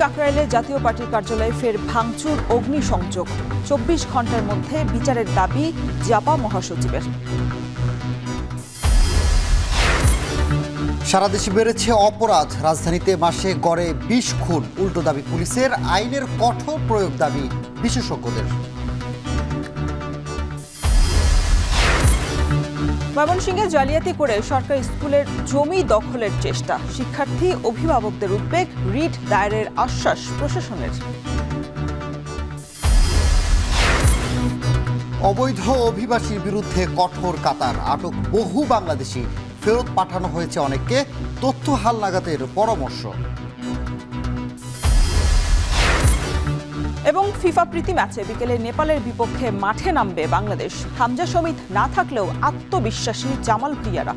কাকরাইলে জাতীয় পার্টির কার্যালয়ে ফের ভাঙচুর, অগ্নিসংযোগ। ২৪ ঘন্টার মধ্যে বিচারের দাবি জাপা মহাসচিবের। সারা দেশে বেড়েছে অপরাধ, রাজধানীতে মাসে গড়ে ২০ খুন। উল্টো দাবি পুলিশের, আইনের কঠোর প্রয়োগ দাবি বিশেষজ্ঞদের। ময়মনসিংহে জালিয়াতি করে সরকারি স্কুলের জমি দখলের চেষ্টা। শিক্ষার্থী অভিভাবকদের উদ্বেগ, রিট দায়েরের আশ্বাস প্রশাসনের। অবৈধ অভিবাসীর বিরুদ্ধে কঠোর কাতার, আটক বহু বাংলাদেশি, ফেরত পাঠানো হয়েছে অনেককে, তথ্য হালনাগাদের পরামর্শ। এবং ফিফা প্রীতি ম্যাচে বিকেলে নেপালের বিপক্ষে মাঠে নামবে বাংলাদেশ। হামজা সমিত না থাকলেও আত্মবিশ্বাসী জামাল ভুঁইয়ারা।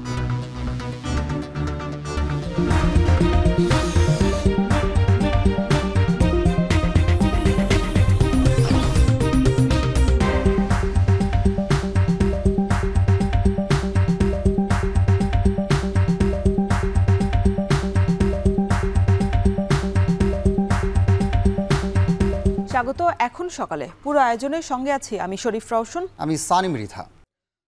স্বাগত। এখন সকালে পুরো আয়োজনের সঙ্গে আছি আমি শরীফ রওশন, আমি সানিম রিথা।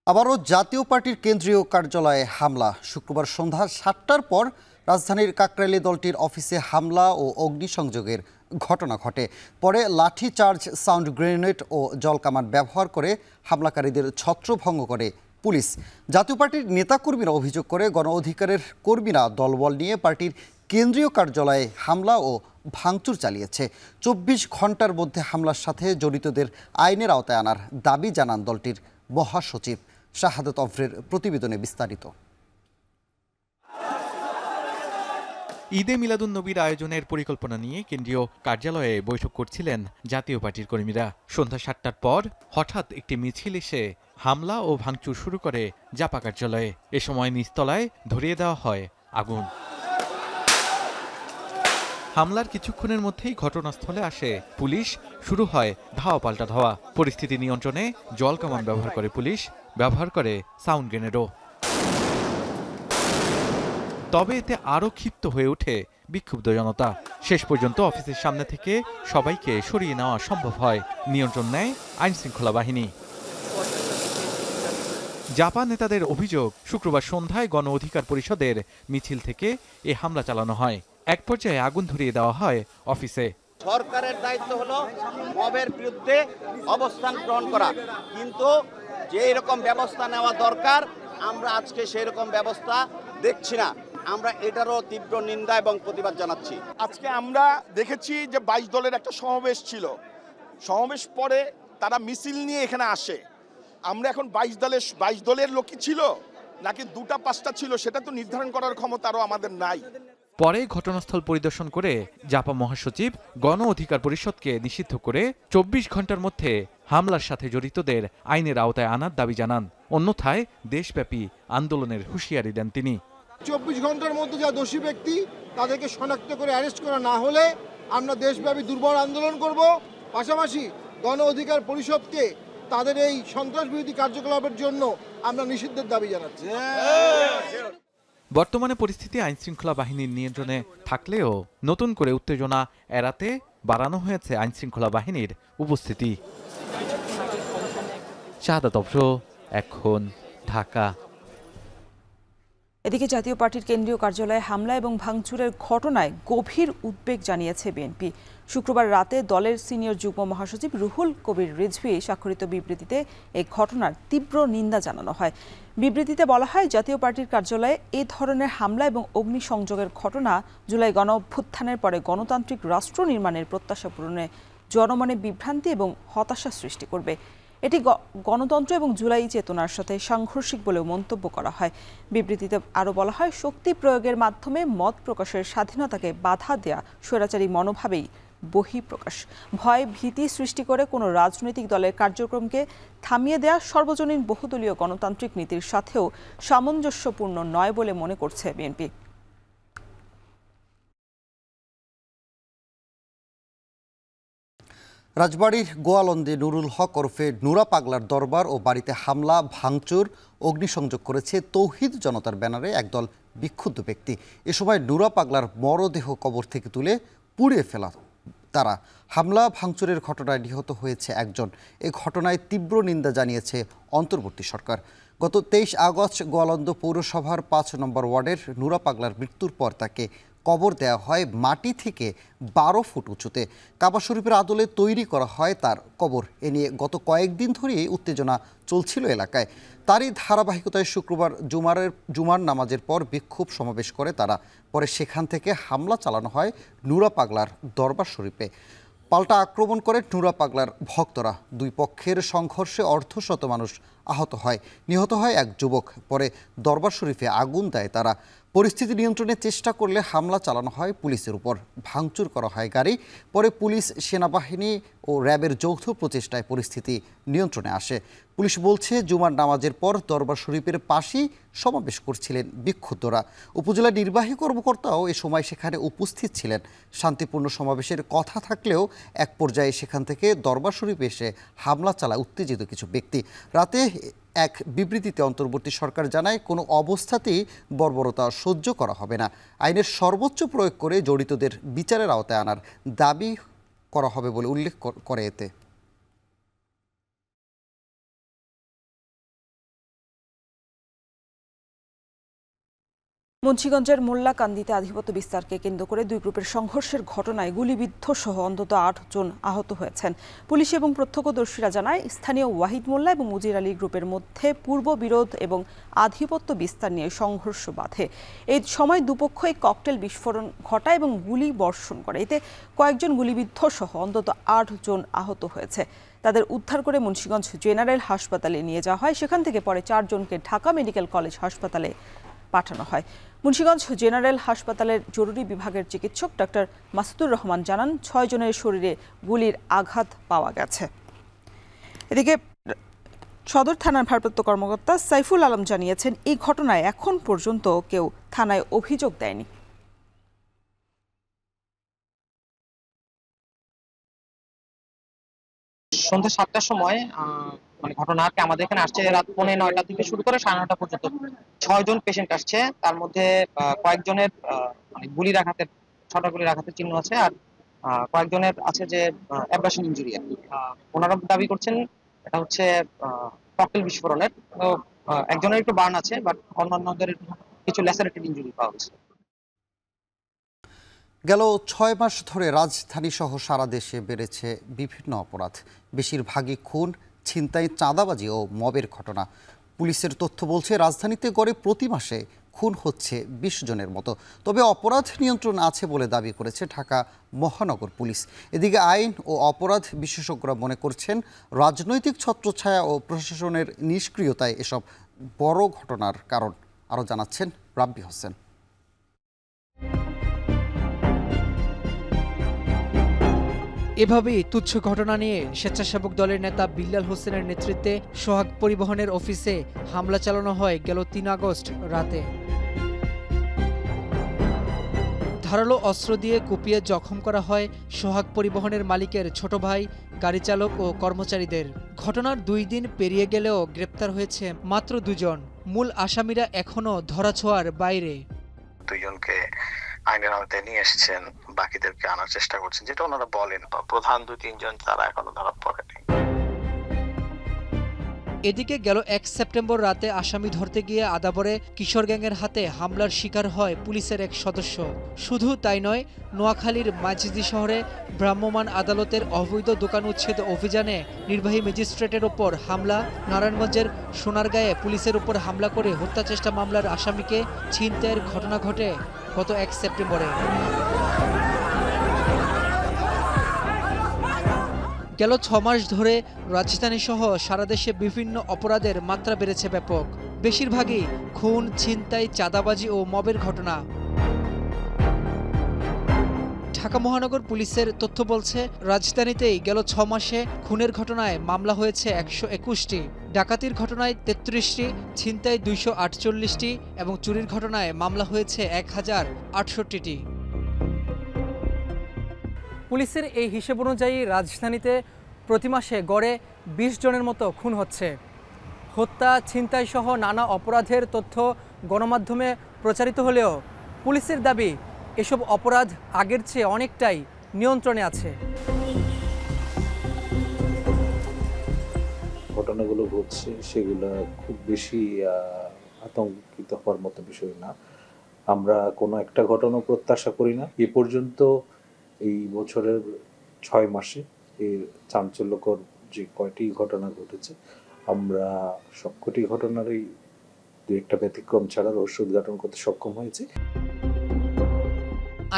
আবারও জাতীয় পার্টির কেন্দ্রীয় কার্যালয়ে হামলা। শুক্রবার সন্ধ্যা ৭টার পর রাজধানীর কাকরাইলে দলটির অফিসে হামলা ও অগ্নিসংযোগের ঘটনা ঘটে। পরে লাঠি চার্জ, সাউন্ড গ্রেনেড ও জলকামান ব্যবহার করে হামলাকারীদের ছত্রভঙ্গ করে পুলিশ। জাতীয় পার্টির নেতাকর্মীরা অভিযোগ করে গণ অধিকারের কর্মীরা দলবল নিয়ে পার্টির কেন্দ্রীয় কার্যালয়ে হামলা ও ভাঙচুর চালিয়েছে। ২৪ ঘন্টার মধ্যে হামলার সাথে জড়িতদের আইনের আওতায় আনার দাবি জানান দলটির মহাসচিব। শাহাদাত অফরের প্রতিবেদনে বিস্তারিত। ঈদে মিলাদুন্নবীর আয়োজনের পরিকল্পনা নিয়ে কেন্দ্রীয় কার্যালয়ে বৈঠক করছিলেন জাতীয় পার্টির কর্মীরা। সন্ধ্যা ৭টার পর হঠাৎ একটি মিছিল এসে হামলা ও ভাঙচুর শুরু করে জাপা কার্যালয়ে। এ সময় নিচতলায় ধরিয়ে দেওয়া হয় আগুন। হামলার কিছুক্ষণের মধ্যেই ঘটনাস্থলে আসে পুলিশ, শুরু হয় ধাওয়া পাল্টা ধাওয়া। পরিস্থিতি নিয়ন্ত্রণে জল কামান ব্যবহার করে পুলিশ, ব্যবহার করে সাউন্ড গ্রেনেডও। তবে এতে আরও ক্ষিপ্ত হয়ে ওঠে বিক্ষুব্ধ জনতা। শেষ পর্যন্ত অফিসের সামনে থেকে সবাইকে সরিয়ে নেওয়া সম্ভব হয়। নিয়ন্ত্রণ নেয় আইনশৃঙ্খলা বাহিনী। জাপান নেতাদের অভিযোগ, শুক্রবার সন্ধ্যায় গণ অধিকার পরিষদের মিছিল থেকে এ হামলা চালানো হয়। এক পর্যায়ে আগুন ধরিয়ে দেওয়া হয় অফিসে। সরকারের দায়িত্ব হলো মবের বিরুদ্ধে অবস্থান গ্রহণ করা, কিন্তু যে এরকম ব্যবস্থা নেওয়া দরকার আমরা আজকে সেই রকম ব্যবস্থা দেখছি না। আমরা এটারও তীব্র নিন্দা এবং প্রতিবাদ জানাচ্ছি। আজকে আমরা দেখেছি যে ২২ দলের একটা সমাবেশ ছিল। সমাবেশ পরে তারা মিছিল নিয়ে এখানে আসে। আমরা এখন ২২ দলের লোকই ছিল নাকি ২টা-৫টা ছিল সেটা তো নির্ধারণ করার ক্ষমতা আরও আমাদের নাই। পরে ঘটনাস্থল পরিদর্শন করে জাপা মহাসচিব গণ অধিকার পরিষদকে নিষিদ্ধ করে ২৪ ঘন্টার মধ্যে হামলার সাথে জড়িতদের আইনের আওতায় আনার দাবি জানান। অন্যথায় দেশব্যাপী আন্দোলনের হুঁশিয়ারি দেন তিনি। ২৪ ঘন্টার মধ্যে যা দোষী ব্যক্তি তাদেরকে শনাক্ত করে অ্যারেস্ট করা না হলে আমরা দেশব্যাপী দুর্বল আন্দোলন করব। পাশাপাশি গণ অধিকার পরিষদকে তাদের এই সন্ত্রাস বিরোধী কার্যকলাপের জন্য আমরা নিষিদ্ধের দাবি জানাচ্ছি। বর্তমানে পরিস্থিতি আইনশৃঙ্খলা বাহিনীর নিয়ন্ত্রণে থাকলেও নতুন করে উত্তেজনা এড়াতে বাড়ানো হয়েছে আইনশৃঙ্খলা বাহিনীর উপস্থিতি। শাহাদাত অফর, এখন, ঢাকা। এদিকে জাতীয় পার্টির কেন্দ্রীয় কার্যালয়ে হামলা এবং ভাঙচুরের ঘটনায় গভীর উদ্বেগ জানিয়েছে বিএনপি। শুক্রবার রাতে দলের সিনিয়র যুগ্ম মহাসচিব রুহুল কবির রিজভী স্বাক্ষরিত বিবৃতিতে এই ঘটনার তীব্র নিন্দা জানানো হয়। বিবৃতিতে বলা হয়, জাতীয় পার্টির কার্যালয়ে এ ধরনের হামলা এবং অগ্নিসংযোগের ঘটনা জুলাই গণ অভ্যুত্থানের পরে গণতান্ত্রিক রাষ্ট্র নির্মাণের প্রত্যাশা পূরণে জনমনে বিভ্রান্তি এবং হতাশা সৃষ্টি করবে। এটি গণতন্ত্র এবং জুলাই চেতনার সাথে সাংঘর্ষিক বলেও মন্তব্য করা হয়। বিবৃতিতে আরও বলা হয়, শক্তি প্রয়োগের মাধ্যমে মত প্রকাশের স্বাধীনতাকে বাধা দেয়া স্বৈরাচারী মনোভাবেই বহিঃপ্রকাশ। ভয় ভীতি সৃষ্টি করে কোনো রাজনৈতিক দলের কার্যক্রমকে থামিয়ে দেয়া সর্বজনীন বহুদলীয় গণতান্ত্রিক নীতির সাথেও সামঞ্জস্যপূর্ণ নয় বলে মনে করছে বিএনপি। রাজবাড়ীর গোয়ালন্দে নুরুল হক ওরফে নুরা পাগলার দরবার ও বাড়িতে হামলা, ভাঙচুর, অগ্নিসংযোগ করেছে তৌহিদ জনতার ব্যানারে একদল বিক্ষুব্ধ ব্যক্তি। এ সময় নুরা পাগলার মরদেহ কবর থেকে তুলে পুড়িয়ে ফেলা তারা। হামলা ভাঙচুরের ঘটনায় নিহত হয়েছে একজন। এ ঘটনায় তীব্র নিন্দা জানিয়েছে অন্তর্বর্তী সরকার। গত 23 আগস্ট গোয়ালন্দ পৌরসভার 5 নম্বর ওয়ার্ডের নুরা পাগলার মৃত্যুর পর তাকে কবর দেওয়া হয় মাটি থেকে 12 ফুট উঁচুতে। কাবা শরীফের আদলে তৈরি করা হয় তার কবর। এ নিয়ে গত কয়েকদিন ধরেই উত্তেজনা চলছিল এলাকায়। তারই ধারাবাহিকতায় শুক্রবার জুমার নামাজের পর বিক্ষোভ সমাবেশ করে তারা। পরে সেখান থেকে হামলা চালানো হয় নুরা পাগলার দরবার শরীফে। পাল্টা আক্রমণ করে নুরা পাগলার ভক্তরা। দুই পক্ষের সংঘর্ষে অর্ধশত মানুষ আহত হয়, নিহত হয় এক যুবক। পরে দরবার শরীফে আগুন দেয় তারা। পরিস্থিতি নিয়ন্ত্রণের চেষ্টা করলে হামলা চালানো হয় পুলিশের উপর, ভাঙচুর করা হয় গাড়ি। পরে পুলিশ, সেনাবাহিনী ও র্যাবের যৌথ প্রচেষ্টায় পরিস্থিতি নিয়ন্ত্রণে আসে। পুলিশ বলছে জুমার নামাজের পর দরবার শরীফের পাশেই সমাবেশ করছিলেন বিক্ষুব্ধরা। উপজেলা নির্বাহী কর্মকর্তাও এ সময় সেখানে উপস্থিত ছিলেন। শান্তিপূর্ণ সমাবেশের কথা থাকলেও এক পর্যায়ে সেখান থেকে দরবার শরীফে এসে হামলা চালায় উত্তেজিত কিছু ব্যক্তি। রাতে এক বিবৃতিতে অন্তর্বর্তী সরকার জানায়, কোনো অবস্থাতেই বর্বরতা সহ্য করা হবে না। আইনের সর্বোচ্চ প্রয়োগ করে জড়িতদের বিচারের আওতায় আনার দাবি করা হবে বলে উল্লেখ করে এতে। মুন্সিগঞ্জের মোল্লাকান্দিতে আধিপত্য বিস্তারকে কেন্দ্র করে দুই গ্রুপের সংঘর্ষের ঘটনায় গুলিবিদ্ধ সহ অন্তত 8 জন আহত হয়েছেন। পুলিশ এবং প্রত্যক্ষদর্শীরা জানায়, স্থানীয় ওয়াহিদ মোল্লা এবং উজির আলী গ্রুপের মধ্যে পূর্ব বিরোধ এবং আধিপত্য বিস্তার নিয়ে সংঘর্ষ বাধে। এই সময় দুপক্ষই ককটেল বিস্ফোরণ ঘটায় এবং গুলি বর্ষণ করে। এতে কয়েকজন গুলিবিদ্ধ সহ অন্তত 8 জন আহত হয়েছে। তাদের উদ্ধার করে মুন্সিগঞ্জ জেনারেল হাসপাতালে নিয়ে যাওয়া হয়। সেখান থেকে পরে 4 জনকে ঢাকা মেডিকেল কলেজ হাসপাতালে পাঠানো হয়। মুন্সিগঞ্জ জেনারেল হাসপাতালের জরুরি বিভাগের চিকিৎসক ডাক্তার মাসুদুর রহমান জানান, 6 জনের শরীরে গুলির আঘাত পাওয়া গেছে। এদিকে সদর থানার ভারপ্রাপ্ত কর্মকর্তা সাইফুল আলম জানিয়েছেন, এই ঘটনায় এখন পর্যন্ত কেউ থানায় অভিযোগ দেয়নি। সন্ধ্যা 7টার সময় ঘটনাকে আমাদের এখানে আসছে রাত 9:45 থেকে শুরু করে 9:30 পর্যন্ত 6 জন পেশেন্ট আসছে। তার মধ্যে কয়েকজনের গুলির আঘাতের, ছোট গুলির আঘাতের চিহ্ন আছে, আর কয়েকজনের আছে যে অ্যাব্রাশন ইনজুরি। ওনারা দাবি করছেন এটা হচ্ছে ককটেল বিস্ফোরণের। তো একজনের একটু বার্ন আছে, বাট অন্যান্যদের কিছু ল্যাসারেটেড ইনজুরি পাওয়া গেছে। গেল 6 মাস ধরে রাজধানী সহ সারা দেশে বেড়েছে বিভিন্ন অপরাধ। বেশিরভাগই খুন, ছিনতাই, চাঁদাবাজি ও মবের ঘটনা। পুলিশের তথ্য বলছে, রাজধানীতে গড়ে প্রতি মাসে খুন হচ্ছে 20 জনের মতো। তবে অপরাধ নিয়ন্ত্রণ আছে বলে দাবি করেছে ঢাকা মহানগর পুলিশ। এদিকে আইন ও অপরাধ বিশেষজ্ঞরা মনে করছেন, রাজনৈতিক ছত্রছায়া ও প্রশাসনের নিষ্ক্রিয়তায় এসব বড় ঘটনার কারণ। আরও জানাচ্ছেন রাব্বি হোসেন। এভাবেই তুচ্ছ ঘটনা নিয়ে স্বেচ্ছাসেবক দলের নেতা বিল্লাল হোসেনের নেতৃত্বে সোহাগ পরিবহনের অফিসে হামলা চালানো হয় গেল 3 আগস্ট রাতে। ধারালো অস্ত্র দিয়ে কুপিয়ে জখম করা হয় সোহাগ পরিবহনের মালিকের ছোট ভাই, গাড়ি চালক ও কর্মচারীদের। ঘটনার 2 দিন পেরিয়ে গেলেও গ্রেপ্তার হয়েছে মাত্র 2 জন। মূল আসামিরা এখনও ধরাছোঁয়ার বাইরে। 2 জনকে আইনের আওতায় নিয়ে এসেছেন, বাকিদেরকে আনার চেষ্টা করছেন, যেটা ওনারা বলেন। প্রধান 2-3 জন তারা এখনো ধরা পড়েনি। এদিকে গেল 1 সেপ্টেম্বর রাতে আসামি ধরতে গিয়ে আদাবরে কিশোর গ্যাংয়ের হাতে হামলার শিকার হয় পুলিশের এক সদস্য। শুধু তাই নয়, নোয়াখালীর মাঝিদি শহরে ভ্রাম্যমাণ আদালতের অবৈধ দোকান উচ্ছেদ অভিযানে নির্বাহী ম্যাজিস্ট্রেটের ওপর হামলা, নারায়ণগঞ্জের সোনারগাঁয়ে পুলিশের উপর হামলা করে হত্যা চেষ্টা মামলার আসামিকে ছিনতাইয়ের ঘটনা ঘটে গত 1 সেপ্টেম্বরে। গেল 6 মাস ধরে রাজধানী সহ সারা দেশে বিভিন্ন অপরাধের মাত্রা বেড়েছে ব্যাপক। বেশিরভাগই খুন, ছিনতাই, চাঁদাবাজি ও মবের ঘটনা। ঢাকা মহানগর পুলিশের তথ্য বলছে, রাজধানীতেই গেল 6 মাসে খুনের ঘটনায় মামলা হয়েছে 121টি, ডাকাতির ঘটনায় 33টি, ছিনতাই 248টি এবং চুরির ঘটনায় মামলা হয়েছে 1068টি। পুলিশের এই হিসেব অনুযায়ী রাজধানীতে প্রতি মাসে গড়ে 20 জনের মতো খুন হচ্ছে। হত্যা, ছিনতাই সহ নানা অপরাধের তথ্য গণমাধ্যমে প্রচারিত হলেও পুলিশের দাবি, এসব অপরাধ আগের চেয়ে অনেকটাই নিয়ন্ত্রণে আছে। ঘটনাগুলো ঘটছে সেগুলো খুব বেশি আতঙ্কিত হওয়ার মতো বিষয় না। আমরা কোনো একটা ঘটনা প্রত্যাশা করি না। এ পর্যন্ত এই বছরের 6 মাসে এর চাঞ্চল্যকর যে কয়টি ঘটনা ঘটেছে, আমরা সবকটি ঘটনারই দু একটা ব্যতিক্রম ছাড়া রহস্য উদ্ঘাটন করতে সক্ষম হয়েছি।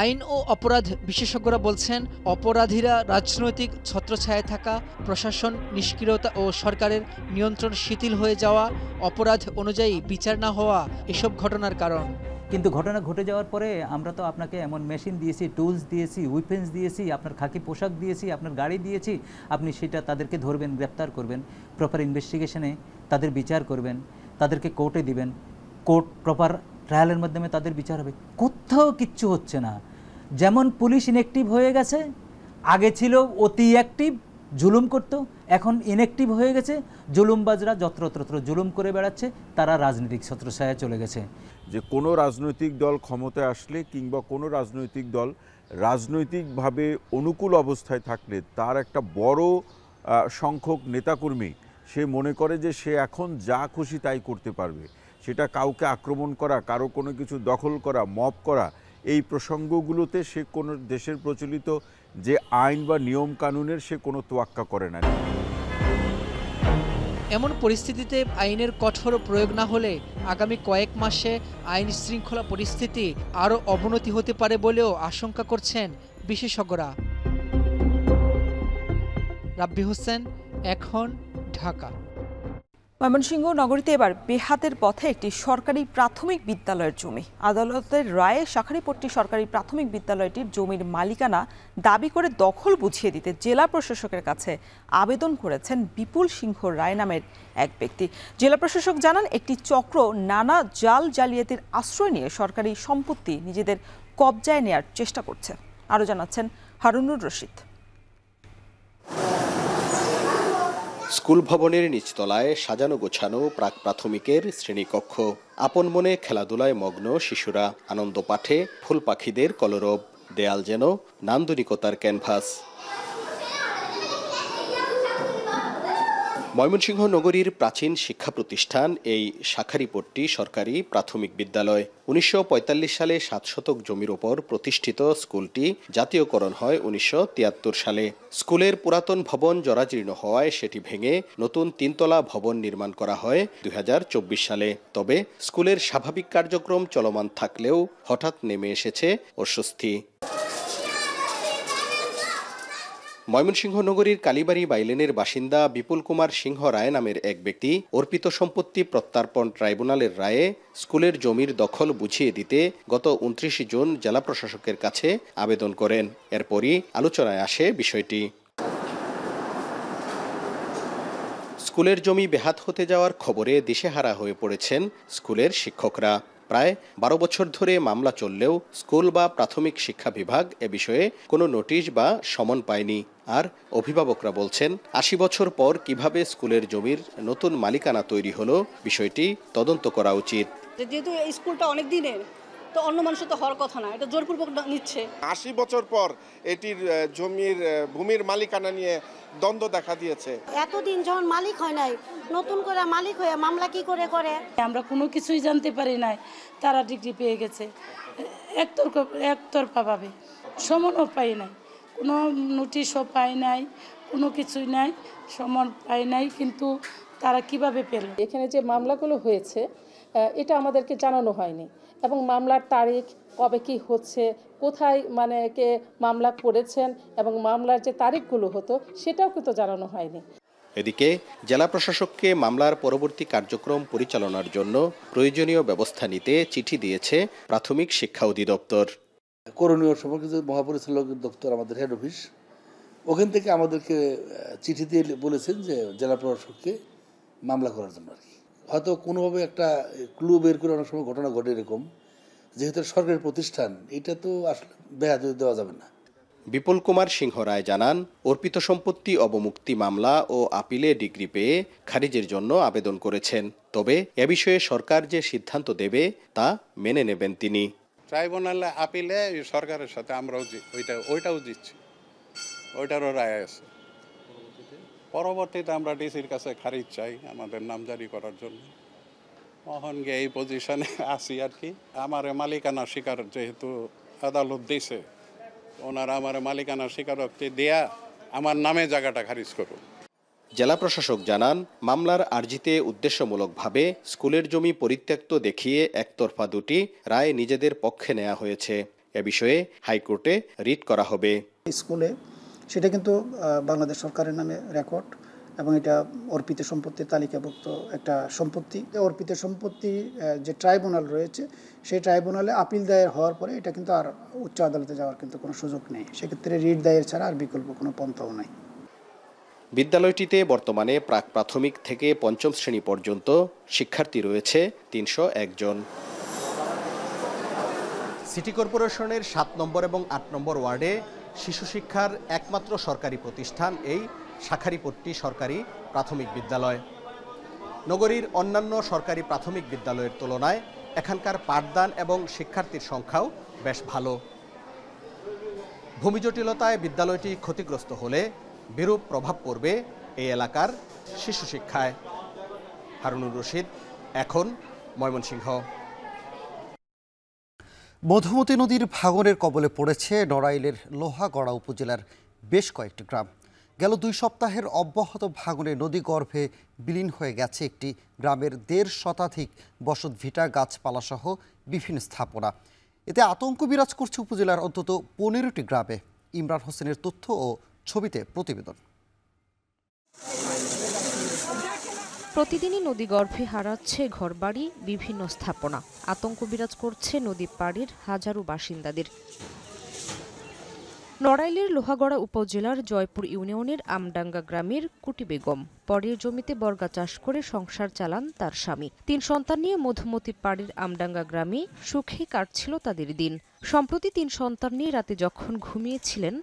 আইন ও অপরাধ বিশেষজ্ঞরা বলছেন, অপরাধীরা রাজনৈতিক ছত্রছায়ায় থাকা, প্রশাসন নিষ্ক্রিয়তা ও সরকারের নিয়ন্ত্রণ শিথিল হয়ে যাওয়া, অপরাধ অনুযায়ী বিচার না হওয়া এসব ঘটনার কারণ। কিন্তু ঘটনা ঘটে যাওয়ার পরে আমরা তো আপনাকে এমন মেশিন দিয়েছি, টুলস দিয়েছি, উইপেন্স দিয়েছি, আপনার খাকি পোশাক দিয়েছি, আপনার গাড়ি দিয়েছি, আপনি সেটা তাদেরকে ধরবেন, গ্রেপ্তার করবেন, প্রপার ইনভেস্টিগেশনে তাদের বিচার করবেন, তাদেরকে কোর্টে দিবেন, কোর্ট প্রপার ট্রায়ালের মাধ্যমে তাদের বিচার হবে। কোথাও কিচ্ছু হচ্ছে না। যেমন পুলিশ ইনঅ্যাক্টিভ হয়ে গেছে, আগে ছিল অতি অ্যাক্টিভ, জুলুম করত, এখন ইনঅ্যাক্টিভ হয়ে গেছে, জুলুমবাজরা যত্রতত্র জুলুম করে বেড়াচ্ছে, তারা রাজনৈতিক ছত্রছায়ায় চলে গেছে। যে কোনো রাজনৈতিক দল ক্ষমতায় আসলে কিংবা কোনো রাজনৈতিক দল রাজনৈতিকভাবে অনুকূল অবস্থায় থাকলে তার একটা বড় সংখ্যক নেতাকর্মী সে মনে করে যে সে এখন যা খুশি তাই করতে পারবে। সেটা কাউকে আক্রমণ করা, কারো কোনো কিছু দখল করা, মব করা, এই প্রসঙ্গগুলোতে সে কোনো দেশের প্রচলিত যে আইন বা নিয়ম কানুনের সে কোনো তোয়াক্কা করে না। এমন পরিস্থিতিতে আইনের কঠোর প্রয়োগ না হলে আগামী কয়েক মাসে আইন শৃঙ্খলা পরিস্থিতি আরও অবনতি হতে পারে বলেও আশঙ্কা করছেন বিশেষজ্ঞরা। রাব্বি হোসেন, এখন, ঢাকা। ময়মনসিংহ নগরীতে এবার বেহাতের পথে একটি সরকারি প্রাথমিক বিদ্যালয়ের জমি। আদালতের রায়ে শাখারীপট্টি সরকারি প্রাথমিক বিদ্যালয়টির জমির মালিকানা দাবি করে দখল বুঝিয়ে দিতে জেলা প্রশাসকের কাছে আবেদন করেছেন বিপুল সিংহ রায় নামের এক ব্যক্তি। জেলা প্রশাসক জানান, একটি চক্র নানা জাল জালিয়াতির আশ্রয় নিয়ে সরকারি সম্পত্তি নিজেদের কবজায় নেয়ার চেষ্টা করছে। আরও জানাচ্ছেন হারুনুর রশিদ। স্কুল ভবনের নিচতলায় সাজানো গোছানো প্রাক প্রাথমিকের শ্রেণীকক্ষ। আপন মনে খেলাধুলায় মগ্ন শিশুরা, আনন্দ পাঠে ফুল পাখিদের কলরব, দেয়াল যেন নান্দনিকতার ক্যানভাস। ময়মনসিংহ নগরীর প্রাচীন শিক্ষা প্রতিষ্ঠান এই শাখারীপট্টি সরকারি প্রাথমিক বিদ্যালয়। 1945 সালে 7 শতক জমির ওপর প্রতিষ্ঠিত স্কুলটি জাতীয়করণ হয় 1973 সালে। স্কুলের পুরাতন ভবন জরাজীর্ণ হওয়ায় সেটি ভেঙে নতুন 3তলা ভবন নির্মাণ করা হয় 2024 সালে। তবে স্কুলের স্বাভাবিক কার্যক্রম চলমান থাকলেও হঠাৎ নেমে এসেছে অস্বস্তি। ময়মনসিংহ নগরীর কালীবাড়ি বাইলেনের বাসিন্দা বিপুল কুমার সিংহ রায় নামের এক ব্যক্তি অর্পিত সম্পত্তি প্রত্যার্পণ ট্রাইব্যুনালের রায়ে স্কুলের জমির দখল বুঝিয়ে দিতে গত 29 জুন জেলা প্রশাসকের কাছে আবেদন করেন। এরপরই আলোচনায় আসে বিষয়টি। স্কুলের জমি বেহাত হতে যাওয়ার খবরে দিশেহারা হয়ে পড়েছেন স্কুলের শিক্ষকরা। প্রায় 12 বছর ধরে মামলা চললেও স্কুল বা প্রাথমিক শিক্ষা বিভাগ এ বিষয়ে কোনো নোটিশ বা সমন পায়নি। আর অভিভাবকরা বলছেন, 80 বছর পর কিভাবে স্কুলের জমির নতুন মালিকানা তৈরি হলো, বিষয়টি তদন্ত করা উচিত। যেহেতু এই স্কুলটা অনেক দিনের, তো অন্য মানুষের তো হওয়ার কথা না, এটা জোরপূর্বক নিচ্ছে। 80 বছর পর এটির ভূমির মালিকানা নিয়ে দ্বন্দ্ব দেখা দিয়েছে। এতদিন যখন মালিক হয় নাই, নতুন করে মালিক হয়ে মামলা কি করে করে? আমরা কোনো কিছুই জানতে পারি নাই, তারা ডিগ্রি পেয়ে গেছে একতরফা ভাবে, সমনও পাই নাই, কোনো নোটিশও পাই নাই, কোনো কিছুই নাই, সমন পাই নাই, কিন্তু তারা কিভাবে পেল? এখানে যে মামলাগুলো হয়েছে এটা আমাদেরকে জানানো হয়নি, এবং মামলার তারিখ কবে কি হচ্ছে, কোথায় কে মামলা করেছেন এবং মামলার যে তারিখগুলো হতো সেটাও কিন্তু জানানো হয়নি। এদিকে জেলা প্রশাসককে মামলার পরবর্তী কার্যক্রম পরিচালনার জন্য প্রয়োজনীয় ব্যবস্থা নিতে চিঠি দিয়েছে প্রাথমিক শিক্ষা অধিদপ্তর। করণীয় সম্পর্কিত মহাপরিচালক দপ্তর, আমাদের হেড অফিস, ওখান থেকে আমাদেরকে চিঠি দিয়ে বলেছেন যে জেলা প্রশাসককে মামলা করার জন্য আর কি। হয়তো কোনোভাবে একটা ক্লু বের করে অনেক সময় ঘটনা ঘটে এরকম, যেহেতু সরকারি প্রতিষ্ঠান, এটা তো আসলে বেহাত দেওয়া যাবে না। বিপুল কুমার সিংহ রায় জানান, অর্পিত সম্পত্তি অবমুক্তি মামলা ও আপিলে ডিগ্রি পেয়ে খারিজের জন্য আবেদন করেছেন। তবে এ বিষয়ে সরকার যে সিদ্ধান্ত দেবে তা মেনে নেবেন তিনি। ট্রাইব্যুনালে আপিলে সরকারের সাথে আমরাও ওইটাও দিচ্ছি। ওইটারও রায় আছে। পরবর্তীতে আমরা ডিসির কাছে খারিজ চাই আমাদের নামজারি করার জন্য। তখন গিয়ে এই পজিশনে আসি আর কি। আমার মালিকানা স্বীকার যেহেতু আদালত দিছে, ওনারা আমার মালিকানা স্বীকারোক্তি দেয়া আমার নামে জায়গাটা খারিজ করুন। জেলা প্রশাসক জানান, মামলার আর্জিতে উদ্দেশ্যমূলকভাবে স্কুলের জমি পরিত্যক্ত দেখিয়ে একতরফা দুটি রায় নিজেদের পক্ষে নেওয়া হয়েছে। এ বিষয়ে হাইকোর্টে রিট করা হবে। স্কুলে সেটা কিন্তু বাংলাদেশ সরকারের নামে রেকর্ড এবং এটা অর্পিত সম্পত্তির তালিকাভুক্ত একটা সম্পত্তি। অর্পিত সম্পত্তি যে ট্রাইব্যুনাল রয়েছে সেই ট্রাইব্যুনালে আপিল দায়ের হওয়ার পরে এটা কিন্তু আর উচ্চ আদালতে যাওয়ার কিন্তু কোনো সুযোগ নেই। সেক্ষেত্রে রিট দায়ের ছাড়া আর বিকল্প কোনো পন্থাও নাই। বিদ্যালয়টিতে বর্তমানে প্রাক প্রাথমিক থেকে পঞ্চম শ্রেণী পর্যন্ত শিক্ষার্থী রয়েছে ৩০১ জন। সিটি কর্পোরেশনের ৭ নম্বর এবং ৮ নম্বর ওয়ার্ডে শিশু শিক্ষার একমাত্র সরকারি প্রতিষ্ঠান এই শাখারীপট্টি সরকারি প্রাথমিক বিদ্যালয়। নগরীর অন্যান্য সরকারি প্রাথমিক বিদ্যালয়ের তুলনায় এখানকার পাঠদান এবং শিক্ষার্থীর সংখ্যাও বেশ ভালো। ভূমি জটিলতায় বিদ্যালয়টি ক্ষতিগ্রস্ত হলে বিরূপ প্রভাব পড়বে এই এলাকার শিশু শিক্ষায়। হারুনুর রশিদ, এখন, ময়মনসিংহ। মধুমতি নদীর ভাঙনের কবলে পড়েছে নড়াইলের লোহাগড়া উপজেলার বেশ কয়েকটি গ্রাম। গেল 2 সপ্তাহের অব্যাহত ভাঙনে নদীগর্ভে বিলীন হয়ে গেছে একটি গ্রামের 1.5 শতাধিক বসতভিটা, গাছপালাসহ বিভিন্ন স্থাপনা। এতে আতঙ্ক বিরাজ করছে উপজেলার অন্তত 15টি গ্রামে। ইমরান হোসেনের তথ্য ও ছবিতে প্রতিবেদন। প্রতিদিনই নদীগর্ভে হারাচ্ছে ঘরবাড়ি, বিভিন্ন স্থাপনা। আতঙ্ক বিরাজ করছে নদী পাড়ের হাজারো বাসিন্দাদের। নড়াইলের লোহাগড়া উপজেলার জয়পুর ইউনিয়নের আমডাঙ্গা গ্রামের কুটি বেগম পরের জমিতে বর্গা চাষ করে সংসার চালান তার স্বামী। 3 সন্তান নিয়ে মধুমতি পাড়ের আমডাঙ্গা গ্রামে সুখে কাটছিল তাদের দিন। সম্প্রতি 3 সন্তান নিয়ে রাতে যখন ঘুমিয়েছিলেন,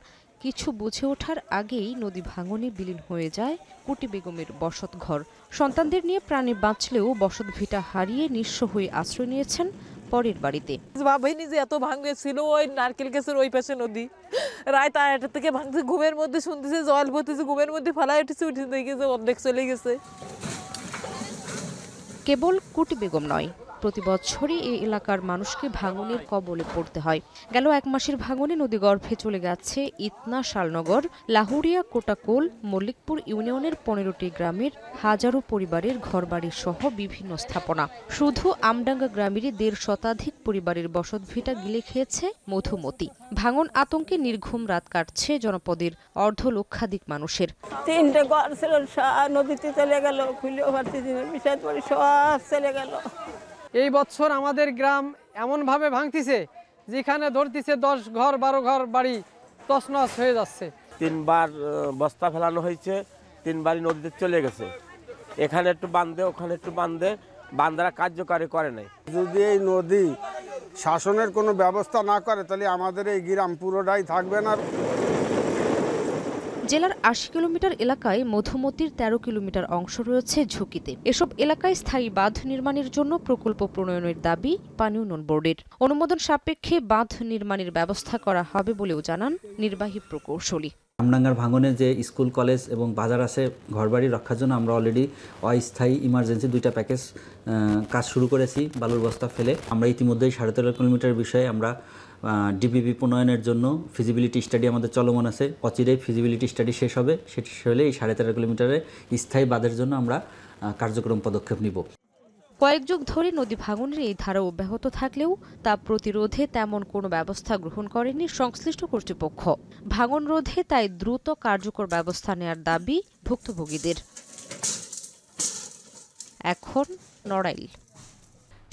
কিছু বুঝে ওঠার আগেই নদী ভাঙনে বিলীন হয়ে যায় কুটি বেগমের বসত ঘর। সন্তানদের নিয়ে প্রাণে বাঁচলেও বসত ভিটা হারিয়ে নিঃস্ব হয়ে আশ্রয় নিয়েছেন পরের বাড়িতে। ভাবিনি যে এত ভাঙবে ছিল। ওই নারকেল গাছের ওই পাশে নদী, রাত 8টা থেকে ভাঙছে। ঘুমের মধ্যে শুনতেছে জল পড়তেছে, ঘুমের মধ্যে ফেলা উঠেছে, উঠে দেখেছে অর্ধেক চলে গেছে। কেবল কুটি বেগম নয়, প্রতি বছরই এই এলাকার মানুষকে ভাঙনের কবলে পড়তে হয়। গেল 1 মাসের ভাঙনে নদীগর্ভে চলে গেছে ইতনা, শালনগর, লাহুরিয়া, কোটাকোল, মল্লিকপুর ইউনিয়নের 15টি গ্রামের হাজারো পরিবারের ঘরবাড়ি সহ বিভিন্ন স্থাপনা। শুধু আমডাঙ্গা গ্রামেরই 1.5 শতাধিক পরিবারের বসতভিটা গিলে খেয়েছে মধুমতি। ভাঙন আতঙ্কে নির্ঘুম রাত কাটছে জনপদের অর্ধলক্ষাধিক মানুষের। 3টে ঘর ছিল, নদীতে চলে গেল, খুলেও পারতেছি না, বিষয় পরে সব চলে গেল। এই বছর আমাদের গ্রাম এমনভাবে ভাঙতিছে যেখানে ধরতিছে 10 ঘর 12 ঘর বাড়ি তছনছ হয়ে যাচ্ছে। 3বার বস্তা ফেলানো হয়েছে, 3বারই নদীতে চলে গেছে। এখানে একটু বাঁধে, ওখানে একটু বাঁধে, বাঁধারা কার্যকারী করে নাই। যদি এই নদী শাসনের কোনো ব্যবস্থা না করে তাহলে আমাদের এই গ্রাম পুরোটাই থাকবে না। জেলার 80 কিলোমিটার এলাকায় মধুমতির 13 কিলোমিটার অংশ রয়েছে ঝুঁকিতে। এসব এলাকায় স্থায়ী বাঁধ নির্মাণের জন্য প্রকল্প প্রণয়নের দাবি পানি উন্নয়ন বোর্ডের। অনুমোদন সাপেক্ষে বাঁধ নির্মাণের ব্যবস্থা করা হবে বলেও জানান নির্বাহী প্রকৌশলী। আমডাঙ্গার ভাঙনে যে স্কুল, কলেজ এবং বাজার আছে, ঘরবাড়ি রক্ষার জন্য আমরা অলরেডি অস্থায়ী ইমার্জেন্সি 2টা প্যাকেজ কাজ শুরু করেছি বালুর বস্তা ফেলে। আমরা ইতিমধ্যেই 13.5 কিলোমিটার বিষয়ে আমরা ডিপিপি প্রণয়নের জন্য ফিজিবিলিটি স্টাডি আমাদের চলমান আছে। অচিরেই ফিজিবিলিটি স্টাডি শেষ হবে। সেটি শেষ হলে এই 13.5 কিলোমিটারে স্থায়ী বাঁধের জন্য আমরা কার্যক্রম পদক্ষেপ নিব। কয়েক যুগ ধরে নদী ভাঙনের এই ধারা অব্যাহত থাকলেও তা প্রতিরোধে তেমন কোনো ব্যবস্থা গ্রহণ করেনি সংশ্লিষ্ট কর্তৃপক্ষ। ভাঙন রোধে তাই দ্রুত কার্যকর ব্যবস্থা নেয়ার দাবি ভুক্তভোগীদের। এখন নড়াইল।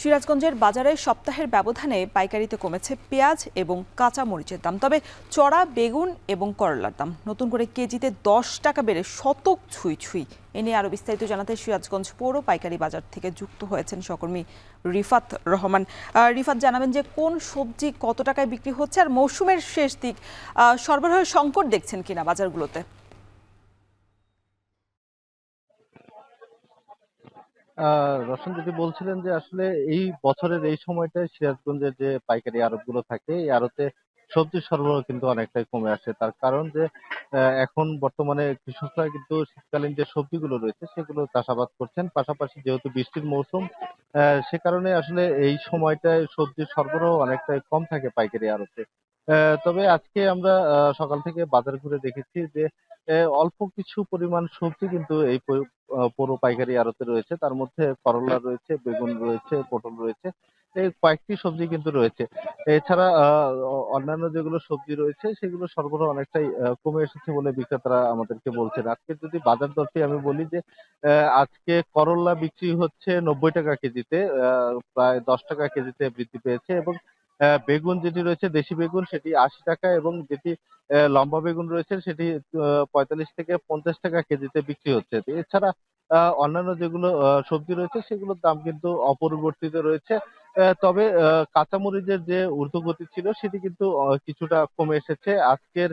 সিরাজগঞ্জের বাজারে সপ্তাহের ব্যবধানে পাইকারিতে কমেছে পেঁয়াজ এবং কাঁচা মরিচের দাম। তবে চড়া বেগুন এবং করলার দাম নতুন করে কেজিতে 10 টাকা বেড়ে শতক ছুঁই। এ নিয়ে আরও বিস্তারিত জানাতে সিরাজগঞ্জ পৌর পাইকারি বাজার থেকে যুক্ত হয়েছেন সহকর্মী রিফাত রহমান। রিফাত, জানাবেন যে কোন সবজি কত টাকায় বিক্রি হচ্ছে, আর মৌসুমের শেষ দিক, সরবরাহের সংকট দেখছেন কিনা বাজারগুলোতে? রোশন যদি বলছিলেন যে আসলে এই বছরের এই সময়টায় সিরাজগঞ্জের যে পাইকারি আড়তগুলো থাকে, এই আড়তে সবজির সরবরাহ কিন্তু অনেকটাই কমে আসে। তার কারণ যে এখন বর্তমানে কৃষকরা কিন্তু শীতকালীন যে সবজিগুলো রয়েছে সেগুলো চাষাবাদ করছেন। পাশাপাশি যেহেতু বৃষ্টির মৌসুম, সে কারণে আসলে এই সময়টায় সবজির সরবরাহ অনেকটাই কম থাকে পাইকারি আড়তে। তবে আজকে আমরা সকাল থেকে বাজার ঘুরে দেখেছি যে অল্প কিছু পরিমাণ সবজি কিন্তু এই পৌর পাইকারি আড়তে রয়েছে। তার মধ্যে করলা রয়েছে, বেগুন রয়েছে, পটল রয়েছে। এই কয়েকটি সবজি কিন্তু রয়েছে। এছাড়া অন্যান্য যেগুলো সবজি রয়েছে সেগুলো সরবরাহ অনেকটাই কমে এসেছে বলে বিক্রেতারা আমাদেরকে বলছেন। আজকে যদি বাজার দরটি আমি বলি যে আজকে করল্লা বিক্রি হচ্ছে ৯০ টাকা কেজিতে, প্রায় ১০ টাকা কেজিতে বৃদ্ধি পেয়েছে এবং বেগুন যেটি রয়েছে দেশি বেগুন সেটি ৮০ টাকা এবং যেটি লম্বা বেগুন রয়েছে সেটি ৪৫ থেকে ৫০ টাকা কেজিতে বিক্রি হচ্ছে। এছাড়া অন্যান্য যেগুলো সবজি রয়েছে সেগুলোর দাম কিন্তু অপরিবর্তিত রয়েছে। তবে কাঁচামরিচের যে ঊর্ধ্বগতি ছিল সেটি কিন্তু কিছুটা কমে এসেছে। আজকের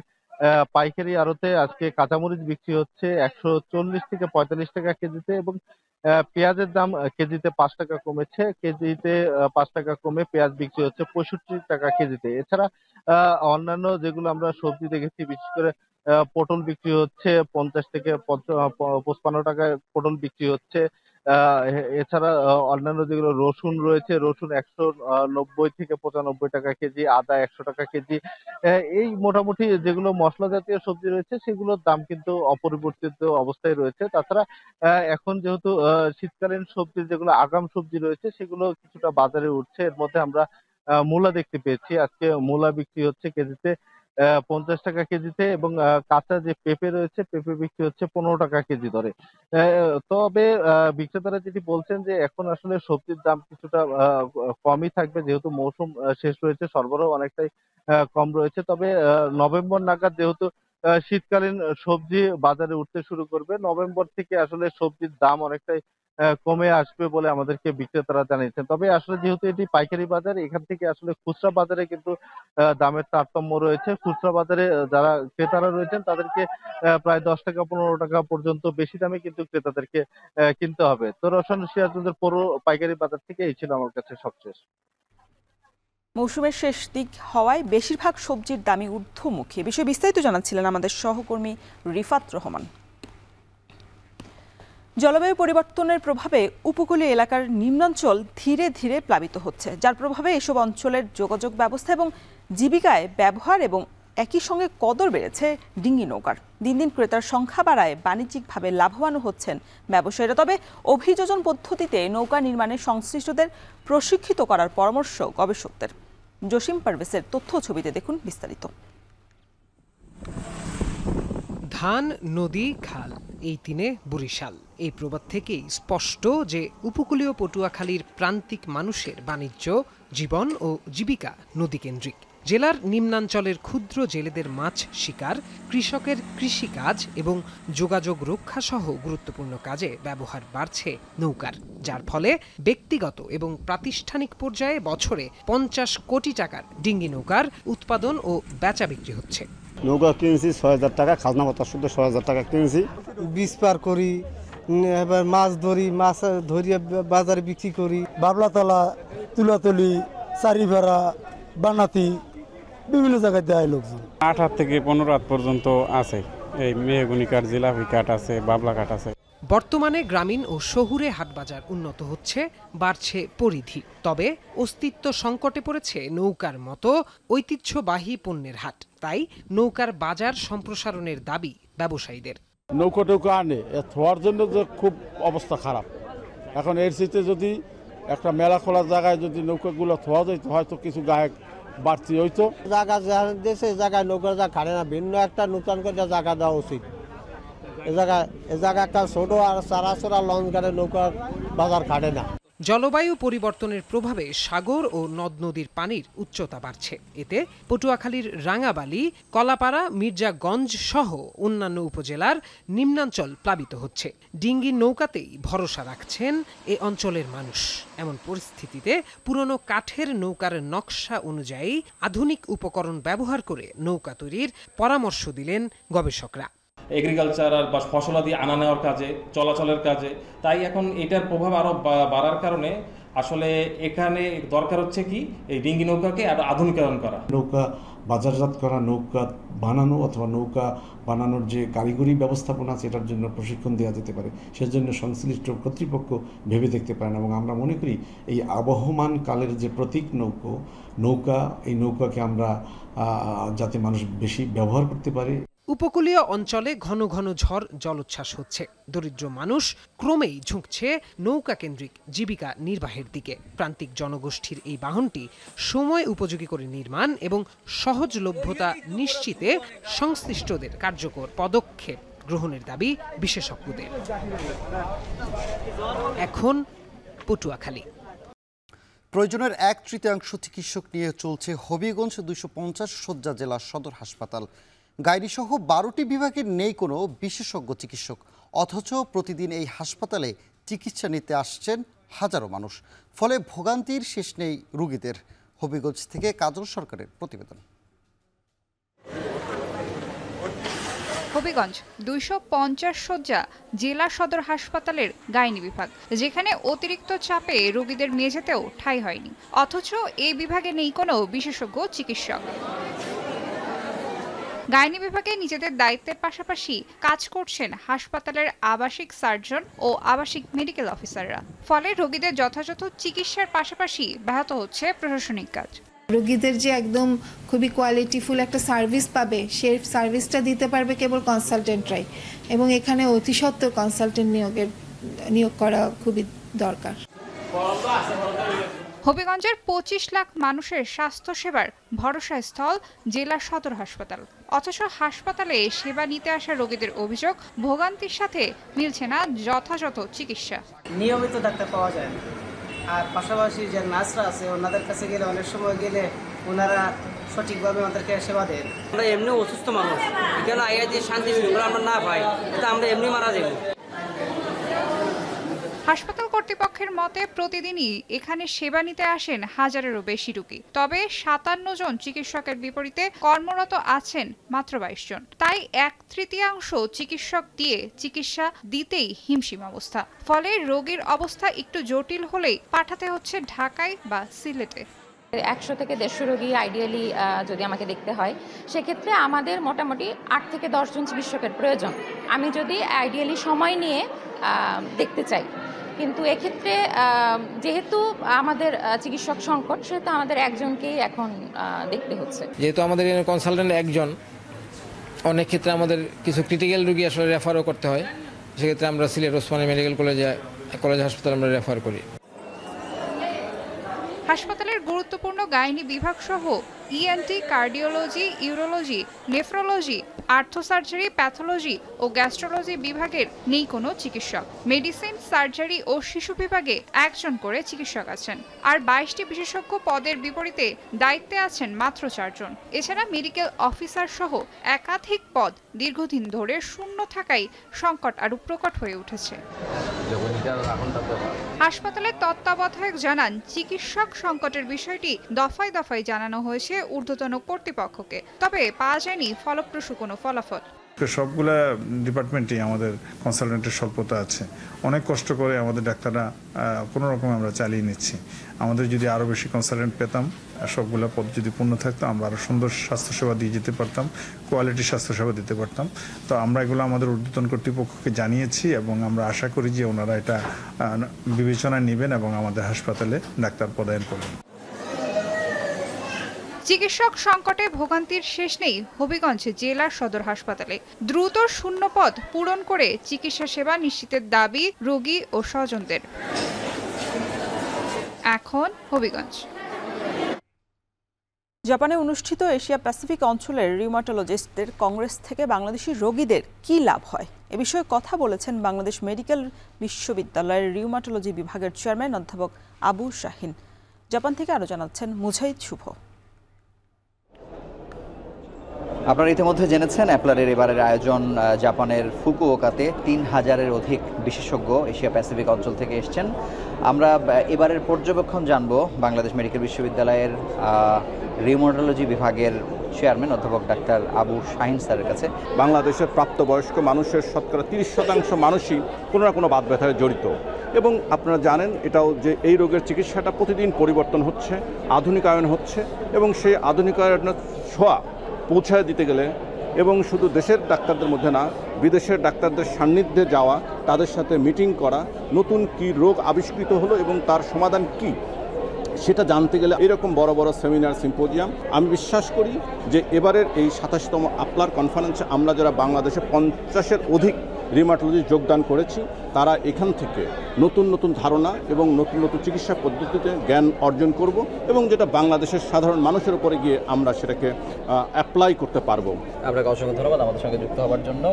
পাইকারি আড়তে আজকে কাঁচামরিচ বিক্রি হচ্ছে ১৪০ থেকে ৪৫ টাকা কেজিতে এবং পেঁয়াজের দাম কেজিতে ৫ টাকা কমেছে। কেজিতে ৫ টাকা কমে পেঁয়াজ বিক্রি হচ্ছে ৬৫ টাকা কেজিতে। এছাড়া অন্যান্য যেগুলো আমরা সবজি দেখেছি বিশেষ করে পটল বিক্রি হচ্ছে ৫০ থেকে ৫৫ টাকায় পটল বিক্রি হচ্ছে। এছাড়া অন্যান্য যেগুলো রসুন রয়েছে, রসুন ১৯০ থেকে ৯৫ টাকা কেজি, আদা ১০০ টাকা কেজি। এই মোটামুটি যেগুলো মশলা জাতীয় সবজি রয়েছে সেগুলোর দাম কিন্তু অপরিবর্তিত অবস্থায় রয়েছে। তাছাড়া এখন যেহেতু শীতকালীন সবজি যেগুলো আগাম সবজি রয়েছে সেগুলো কিছুটা বাজারে উঠছে। এর মধ্যে আমরা মূলা দেখতে পেয়েছি। আজকে মূলা বিক্রি হচ্ছে কেজিতে ৫০ টাকা কেজিতে এবং কাঁচা যে পেঁপে রয়েছে পেঁপে বিক্রি হচ্ছে ১৫ টাকা কেজি দরে। তবে বিক্রেতারা যেটি বলছেন যে এখন আসলে সবজির দাম কিছুটা কমই থাকবে যেহেতু মৌসুম শেষ রয়েছে, সরবরাহ অনেকটাই কম রয়েছে। তবে নভেম্বর নাগাদ যেহেতু শীতকালীন সবজি বাজারে উঠতে শুরু করবে, নভেম্বর থেকে আসলে সবজির দাম অনেকটাই কমে আসবে বলে আমাদেরকে বিক্রেতারা জানিয়েছেন। তবে আসলে যেহেতু এটি পাইকারি বাজার, এখান থেকে আসলে খুচরা বাজারে কিন্তু দামের তারতম্য রয়েছে। খুচরা বাজারে যারা ক্রেতারা রয়েছেন তাদেরকে প্রায় ১০ টাকা ১৫ টাকা পর্যন্ত বেশি দামে কিন্তু ক্রেতাদেরকে কিনতে হবে। তো রওশন, সিরাজগঞ্জের পৌর পাইকারি বাজার থেকে এই ছিল আমার কাছে সবশেষ। মৌসুমের শেষ দিক হওয়ায় বেশিরভাগ সবজির দামই ঊর্ধ্বমুখী। বিষয়ে বিস্তারিত জানাচ্ছিলেন আমাদের সহকর্মী রিফাত রহমান। জলবায়ু পরিবর্তনের প্রভাবে উপকূলীয় এলাকার নিম্নাঞ্চল ধীরে ধীরে প্লাবিত হচ্ছে, যার প্রভাবে এসব অঞ্চলের যোগাযোগ ব্যবস্থা এবং জীবিকায় ব্যবহার এবং একই সঙ্গে কদর বেড়েছে ডিঙ্গি নৌকার। দিন দিন ক্রেতার সংখ্যা বাড়ায় বাণিজ্যিকভাবে লাভবানও হচ্ছেন ব্যবসায়ীরা। তবে অভিযোজন পদ্ধতিতে নৌকা নির্মাণে সংশ্লিষ্টদের প্রশিক্ষিত করার পরামর্শ গবেষকদের। জসিম পারভেজের তথ্য ছবিতে দেখুন বিস্তারিত। ধান, নদী, খাল, এই তিনে বরিশাল। এই প্রবাদ থেকেই স্পষ্ট যে উপকূলীয় পটুয়াখালীর প্রান্তিক মানুষের বাণিজ্য, জীবন ও জীবিকা নদীকেন্দ্রিক। জেলার নিম্নাঞ্চলের ক্ষুদ্র জেলেদের মাছ শিকার, কৃষকের কৃষিকাজ এবং যোগাযোগ রক্ষা সহ গুরুত্বপূর্ণ কাজে ব্যবহার বাড়ছে নৌকার, যার ফলে ব্যক্তিগত এবং প্রাতিষ্ঠানিক পর্যায়ে বছরে ৫০ কোটি টাকার ডিঙ্গি নৌকার উৎপাদন ও বেচা বিক্রি হচ্ছে। নৌকা কিনেছি ৬০০০ টাকা, খাজনা পাতা শুদ্ধ ৬০০০ টাকা কিনেছি। বীজ পার করি, এবার মাছ ধরি, মাছ ধরিয়ে বাজারে বিক্রি করি। বাবলাতলা, তুলাতলি, চারিভাড়া, বানাতি, বিভিন্ন জায়গায় দেয় লোকজন। ৮ থেকে ১৫ রাত পর্যন্ত আছে। এই মেহগুনি কাঠ, জিলাপি কাঠ আছে, বাবলা কাঠ আছে। বর্তমানে গ্রামীণ ও শহুরে হাটবাজার উন্নত হচ্ছে, বাড়ছে পরিধি। তবে অস্তিত্ব সংকটে পড়েছে নৌকার মতো ঐতিহ্যবাহী পণ্যের হাট। তাই নৌকার বাজার সম্প্রসারণের দাবি ব্যবসায়ীদের। নৌকা টৌকা আনে ধোয়ার জন্য যে খুব অবস্থা খারাপ। এখন এর সাথে যদি একটা মেলা খোলার জায়গায় যদি নৌকাগুলো ধোয়া যেত হয়তো কিছু গায়ক বাড়তি হইতো। জায়গা দেশে জায়গায় নৌকা যা খাড়ে না, ভিন্ন একটা নূতন করে জায়গা দেওয়া উচিত। এ জায়গা একটা ছোট আর চারা লঞ্চ গাড়ি নৌকার বাজার খাটে না। জলবায়ু পরিবর্তনের প্রভাবে সাগর ও নদ নদীর পানির উচ্চতা বাড়ছে। এতে পটুয়াখালীর রাঙাবালি, কলাপাড়া, মির্জাগঞ্জ সহ অন্যান্য উপজেলার নিম্নাঞ্চল প্লাবিত হচ্ছে। ডিঙ্গি নৌকাতেই ভরসা রাখছেন এ অঞ্চলের মানুষ। এমন পরিস্থিতিতে পুরনো কাঠের নৌকার নকশা অনুযায়ী আধুনিক উপকরণ ব্যবহার করে নৌকা তৈরির পরামর্শ দিলেন গবেষকরা। এগ্রিকালচার বা ফসলাদি আনা নেওয়ার কাজে, চলাচলের কাজে। তাই এখন এটার প্রভাব আরও বাড়ার কারণে আসলে এখানে দরকার হচ্ছে কি এই ডিঙ্গি নৌকাকে আরো আধুনিকায়ন করা। নৌকা বাজারজাত করা নৌকা বানানো অথবা নৌকা বানানোর যে কারিগরি ব্যবস্থাপনা আছে এটার জন্য প্রশিক্ষণ দেওয়া যেতে পারে, সেজন্য সংশ্লিষ্ট কর্তৃপক্ষ ভেবে দেখতে পারেন। এবং আমরা মনে করি এই আবহমান কালের যে প্রতীক নৌকা এই নৌকাকে আমরা যাতে মানুষ বেশি ব্যবহার করতে পারে। উপকূলীয় অঞ্চলে ঘন ঘন ঝড় জলোচ্ছ্বাস হচ্ছে। দরিদ্র মানুষ ক্রমেই ঝুঁকছে নৌকা কেন্দ্রিক জীবিকা নির্বাহের দিকে। প্রান্তিক জনগোষ্ঠীর এই বাহনটি সময় উপযোগী করে নির্মাণ এবং সহজলভ্যতা নিশ্চিতে সংশ্লিষ্টদের কার্যকর পদক্ষেপ গ্রহণের দাবি বিশেষজ্ঞদের। এখন পটুয়াখালী। প্রয়োজনের 1/3 চিকিৎসক নিয়ে চলছে হবিগঞ্জ 250 শয্যা জেলা সদর হাসপাতাল। গাইনি সহ 12টি বিভাগের নেই কোনো বিশেষজ্ঞ চিকিৎসক, অথচ প্রতিদিন এই হাসপাতালে চিকিৎসা নিতে আসছেন হাজারো মানুষ। ফলে ভোগান্তির শেষ নেই রোগীদের। হবিগঞ্জ থেকে কাজল সরকারের প্রতিবেদন। হবিগঞ্জ 250 শয্যা জেলা সদর হাসপাতালের গাইনি বিভাগ, যেখানে অতিরিক্ত চাপে রোগীদের মেঝেতেও ঠাঁই হয়নি, অথচ এই বিভাগে নেই কোনো বিশেষজ্ঞ চিকিৎসক। গাইনি বিভাগে নিজেদের দায়িত্বের পাশাপাশি কাজ করছেন হাসপাতালের আবাসিক সার্জন ও আবাসিক মেডিকেল অফিসাররা। ফলে রোগীদের যথাযথ চিকিৎসার পাশাপাশি ব্যাহত হচ্ছে প্রশাসনিক কাজ। রোগীদের যে একদম খুবই কোয়ালিটিফুল একটা সার্ভিস পাবে, সেই সার্ভিসটা দিতে পারবে কেবল কনসালটেন্টরাই, এবং এখানে অতি সত্বর কনসালটেন্ট নিয়োগ করা খুবই দরকার। হবিগঞ্জের 25 লাখ মানুষের স্বাস্থ্যসেবার ভরসা স্থল জেলা সদর হাসপাতাল, অথচ হাসপাতালে সেবা নিতে আসা রোগীদের অভিযোগ ভোগান্তির সাথে মিলছে না যথাযথ চিকিৎসা। নিয়মিত ডাক্তার পাওয়া যায় না, আর পাশাপাশি যে নার্সরা আছে ওনাদের কাছে গেলে অনেক সময় গেলে ওনারা সঠিকভাবে আমাদেরকে সেবা দেন। আমরা এমনি অসুস্থ মানুষ, এখানে আইয়া যে শান্তি শৃঙ্খলা আমরা না পাই, এটা আমরা এমনি মারা যাবো। হাসপাতাল কর্তৃপক্ষের মতে প্রতিদিনই এখানে সেবা নিতে আসেন হাজারেরও বেশি রোগী। তবে 57 জন চিকিৎসকের বিপরীতে কর্মরত আছেন মাত্র 22 জন। তাই 1/3 চিকিৎসক দিয়ে চিকিৎসা দিতেই হিমশিম অবস্থা। ফলে রোগীর অবস্থা একটু জটিল হলেই পাঠাতে হচ্ছে ঢাকায় বা সিলেটে। 100 থেকে 150 রোগী আইডিয়ালি যদি আমাকে দেখতে হয়, সেক্ষেত্রে আমাদের মোটামুটি 8 থেকে 10 জন চিকিৎসকের প্রয়োজন, আমি যদি আইডিয়ালি সময় নিয়ে দেখতে চাই। কিন্তু এক্ষেত্রে যেহেতু আমাদের চিকিৎসক সংকট, সেহেতু আমাদের একজনকেই এখন দেখতে হচ্ছে। যেহেতু আমাদের কনসালটেন্ট একজন, অনেক ক্ষেত্রে আমাদের কিছু ক্রিটিক্যাল রোগী আসলে রেফারও করতে হয়, সেক্ষেত্রে আমরা সিলেট ওসমানী মেডিকেল কলেজ হাসপাতালে আমরা রেফার করি। হাসপাতালের গুরুত্বপূর্ণ গাইনি বিভাগ সহ ENT, cardiology, urology, nephrology, orthosurgery, pathology ও গ্যাস্ট্রোলজি বিভাগের নেই কোনো চিকিৎসক। মেডিসিন, সার্জারি ও শিশু বিভাগে একজন করে চিকিৎসক আছেন, আর 22টি বিশেষজ্ঞ পদের বিপরীতে দায়িত্বে আছেন মাত্র 4 জন। এছাড়া মেডিকেল অফিসার সহ একাধিক পদ দীর্ঘদিন ধরে শূন্য থাকায় সংকট আরও প্রকট হয়ে উঠেছে। হাসপাতালের তত্ত্বাবধায়ক জানান, চিকিৎসক সংকটের বিষয়টি দফায় দফায় জানানো হয়েছে ঊর্ধ্বতন কর্তৃপক্ষকে, তবে পাওয়া যায়নি ফলপ্রসূ কোনো ফলাফল। সবগুলা ডিপার্টমেন্টেই আমাদের কনসালটেন্টের স্বল্পতা আছে। অনেক কষ্ট করে আমাদের ডাক্তাররা কোনো রকম আমরা চালিয়ে নিচ্ছি। আমাদের যদি আরও বেশি কনসালটেন্ট পেতাম, সবগুলা পদ যদি পূর্ণ থাকতো, আমরা আরও সুন্দর স্বাস্থ্যসেবা দিয়ে যেতে পারতাম, কোয়ালিটির স্বাস্থ্যসেবা দিতে পারতাম। তো আমরা এগুলো আমাদের ঊর্ধ্বতন কর্তৃপক্ষকে জানিয়েছি এবং আমরা আশা করি যে ওনারা এটা বিবেচনায় নেবেন এবং আমাদের হাসপাতালে ডাক্তার পদায়ন করবেন। চিকিৎসক সংকটে ভোগান্তির শেষ নেই হবিগঞ্জ জেলা সদর হাসপাতালে। দ্রুত শূন্যপদ পূরণ করে চিকিৎসা সেবা নিশ্চিতের দাবি রোগী ও স্বজনদের। এখন হবিগঞ্জ। জাপানে অনুষ্ঠিত এশিয়া প্যাসিফিক অঞ্চলের রিউমাটোলজিস্টদের কংগ্রেস থেকে বাংলাদেশি রোগীদের কী লাভ হয় এ বিষয়ে কথা বলেছেন বাংলাদেশ মেডিকেল বিশ্ববিদ্যালয়ের রিউমাটোলজি বিভাগের চেয়ারম্যান অধ্যাপক আবু শাহিন। জাপান থেকে আরও জানাচ্ছেন মুজাহিদ শুভ। আপনারা ইতিমধ্যে জেনেছেন অ্যাপলারের এবারের আয়োজন জাপানের ফুকুওকাতে 3000-এর অধিক বিশেষজ্ঞ এশিয়া প্যাসিফিক অঞ্চল থেকে এসছেন। আমরা এবারের পর্যবেক্ষণ জানব বাংলাদেশ মেডিকেল বিশ্ববিদ্যালয়ের রিউমাটোলজি বিভাগের চেয়ারম্যান অধ্যাপক ডাক্তার আবু শাহিন স্যারের কাছে। বাংলাদেশের প্রাপ্তবয়স্ক মানুষের শতকরা 30% মানুষই কোনো না কোনো বাত ব্যথায় জড়িত, এবং আপনারা জানেন এটাও যে এই রোগের চিকিৎসাটা প্রতিদিন পরিবর্তন হচ্ছে, আধুনিকায়ন হচ্ছে, এবং সেই আধুনিকায়নের ছোঁয়া পৌঁছায় দিতে গেলে এবং শুধু দেশের ডাক্তারদের মধ্যে না, বিদেশের ডাক্তারদের সান্নিধ্যে যাওয়া, তাদের সাথে মিটিং করা, নতুন কি রোগ আবিষ্কৃত হলো এবং তার সমাধান কি সেটা জানতে গেলে এরকম বড় বড় সেমিনার, সিম্পোজিয়াম। আমি বিশ্বাস করি যে এবারের এই ২৭তম আপলার কনফারেন্সে আমরা যারা বাংলাদেশে ৫০-এর অধিক রিউমাটোলজিস্ট যোগদান করেছি, তারা এখান থেকে নতুন নতুন ধারণা এবং নতুন নতুন চিকিৎসা পদ্ধতিতে জ্ঞান অর্জন করব এবং যেটা বাংলাদেশের সাধারণ মানুষের উপরে গিয়ে আমরা সেটাকে অ্যাপ্লাই করতে পারবো। আপনাকে অসংখ্য ধন্যবাদ আমাদের সঙ্গে যুক্ত হওয়ার জন্য।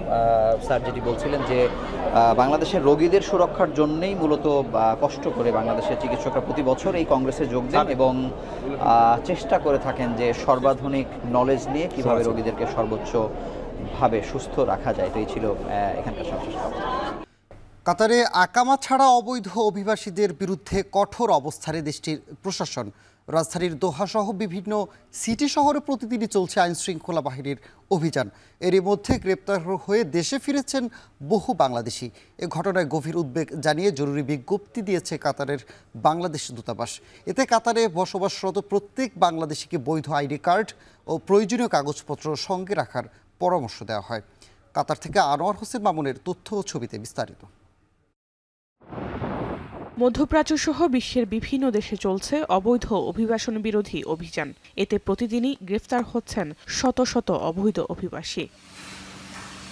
স্যার যেটি বলছিলেন যে বাংলাদেশের রোগীদের সুরক্ষার জন্যই মূলত কষ্ট করে বাংলাদেশের চিকিৎসকরা প্রতি বছর এই কংগ্রেসে যোগ দেন এবং চেষ্টা করে থাকেন যে সর্বাধুনিক নলেজ নিয়ে কীভাবে রোগীদেরকে সর্বোচ্চভাবে সুস্থ রাখা যায়। তো এই ছিল এখানকার সর্বশেষ খবর। কাতারে আকামা ছাড়া অবৈধ অভিবাসীদের বিরুদ্ধে কঠোর অবস্থানে দেশটির প্রশাসন। রাজধানীর দোহা সহ বিভিন্ন সিটি শহরে প্রতিদিনই চলছে আইনশৃঙ্খলা বাহিনীর অভিযান। এরই মধ্যে গ্রেপ্তার হয়ে দেশে ফিরেছেন বহু বাংলাদেশি। এ ঘটনায় গভীর উদ্বেগ জানিয়ে জরুরি বিজ্ঞপ্তি দিয়েছে কাতারের বাংলাদেশ দূতাবাস। এতে কাতারে বসবাসরত প্রত্যেক বাংলাদেশিকে বৈধ আইডি কার্ড ও প্রয়োজনীয় কাগজপত্র সঙ্গে রাখার পরামর্শ দেওয়া হয়। কাতার থেকে আনোয়ার হোসেন মামুনের তথ্য ও ছবিতে বিস্তারিত। মধ্যপ্রাচ্য সহ বিশ্বের বিভিন্ন দেশে চলছে অবৈধ অভিবাসন বিরোধী অভিযান। এতে প্রতিদিনই গ্রেফতার হচ্ছেন শত শত অবৈধ অভিবাসী।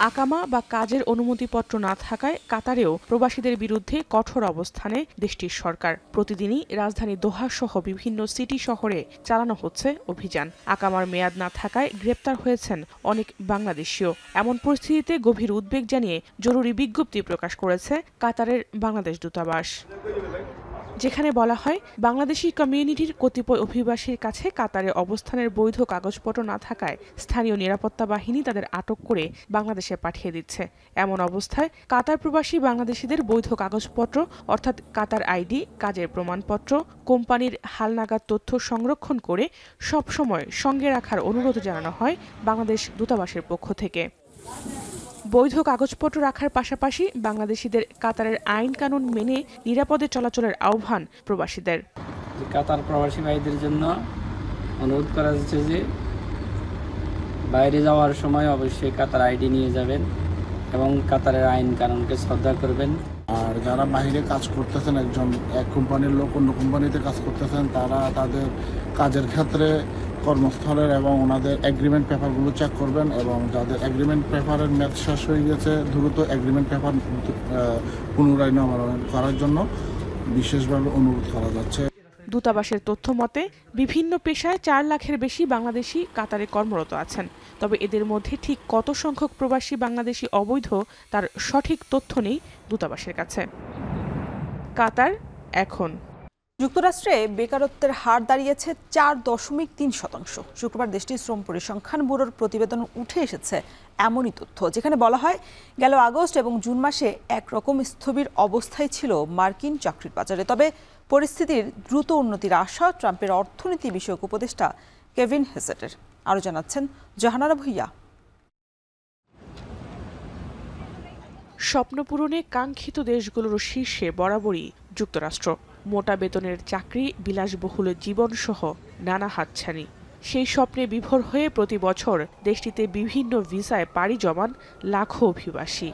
আকামা বা কাজের অনুমতিপত্র না থাকায় কাতারেও প্রবাসীদের বিরুদ্ধে কঠোর অবস্থানে দেশটির সরকার। প্রতিদিনই রাজধানী দোহা সহ বিভিন্ন সিটি শহরে চালানো হচ্ছে অভিযান। আকামার মেয়াদ না থাকায় গ্রেপ্তার হয়েছেন অনেক বাংলাদেশীও। এমন পরিস্থিতিতে গভীর উদ্বেগ জানিয়ে জরুরি বিজ্ঞপ্তি প্রকাশ করেছে কাতারের বাংলাদেশ দূতাবাস, যেখানে বলা হয় বাংলাদেশি কমিউনিটির কতিপয় অভিবাসীর কাছে কাতারে অবস্থানের বৈধ কাগজপত্র না থাকায় স্থানীয় নিরাপত্তা বাহিনী তাদের আটক করে বাংলাদেশে পাঠিয়ে দিচ্ছে। এমন অবস্থায় কাতার প্রবাসী বাংলাদেশিদের বৈধ কাগজপত্র অর্থাৎ কাতার আইডি, কাজের প্রমাণপত্র, কোম্পানির হালনাগাদ তথ্য সংরক্ষণ করে সবসময় সঙ্গে রাখার অনুরোধ জানানো হয় বাংলাদেশ দূতাবাসের পক্ষ থেকে। বৈধ কাগজপত্র রাখার পাশাপাশি বাংলাদেশিদের কাতারের আইন কানুন মেনে নিরাপদে চলাচলের আহ্বান প্রবাসীদের। কাতার প্রবাসী ভাইদের জন্য অনুরোধ করা যাচ্ছে যে বাইরে যাওয়ার সময় অবশ্যই কাতার আইডি নিয়ে যাবেন এবং কাতারের আইন কানুনকে শ্রদ্ধা করবেন। আর যারা বাইরে কাজ করতেছেন, এক কোম্পানির লোক অন্য কোম্পানিতে কাজ করতেছেন, তারা তাদের কাজের ক্ষেত্রে কর্মস্থলের এবং ওনাদের এগ্রিমেন্ট পেপারগুলো চেক করবেন এবং যাদের এগ্রিমেন্ট পেপারের মেয়াদ শেষ হয়ে গেছে দ্রুত এগ্রিমেন্ট পেপার পুনরায় নবায়ন করার জন্য বিশেষভাবে অনুরোধ করা যাচ্ছে। দূতাবাসের তথ্য মতে বিভিন্ন পেশায় ৪ লাখের বেশি বাংলাদেশি কাতারে কর্মরত আছেন। তবে এদের মধ্যে ঠিক কত সংখ্যক প্রবাসী বাংলাদেশি অবৈধ তার সঠিক তথ্য নেই দূতাবাসের কাছে। কাতার এখন যুক্তরাষ্ট্রে বেকারত্বের হার দাঁড়িয়েছে ৪.৩%। শুক্রবার দেশটির শ্রম পরিসংখ্যান ব্যুরোর প্রতিবেদন উঠে এসেছে এমনই তথ্য, যেখানে বলা হয় গেল আগস্ট এবং জুন মাসে একরকম স্থবির অবস্থায় ছিল মার্কিন চাকরির বাজারে। তবে পরিস্থিতির দ্রুত উন্নতির আশা ট্রাম্পের অর্থনীতি বিষয়ক উপদেষ্টা কেভিন হেসেটের। আরও জানাচ্ছেন জাহানারা ভুইয়া। স্বপ্ন পূরণে কাঙ্ক্ষিত দেশগুলোর শীর্ষে বরাবরই যুক্তরাষ্ট্র। মোটা বেতনের চাকরি, বিলাসবহুল জীবনসহ নানা হাতছানি। সেই স্বপ্নে বিভোর হয়ে প্রতি বছর দেশটিতে বিভিন্ন ভিসায় পাড়ি জমান লাখো অভিবাসী।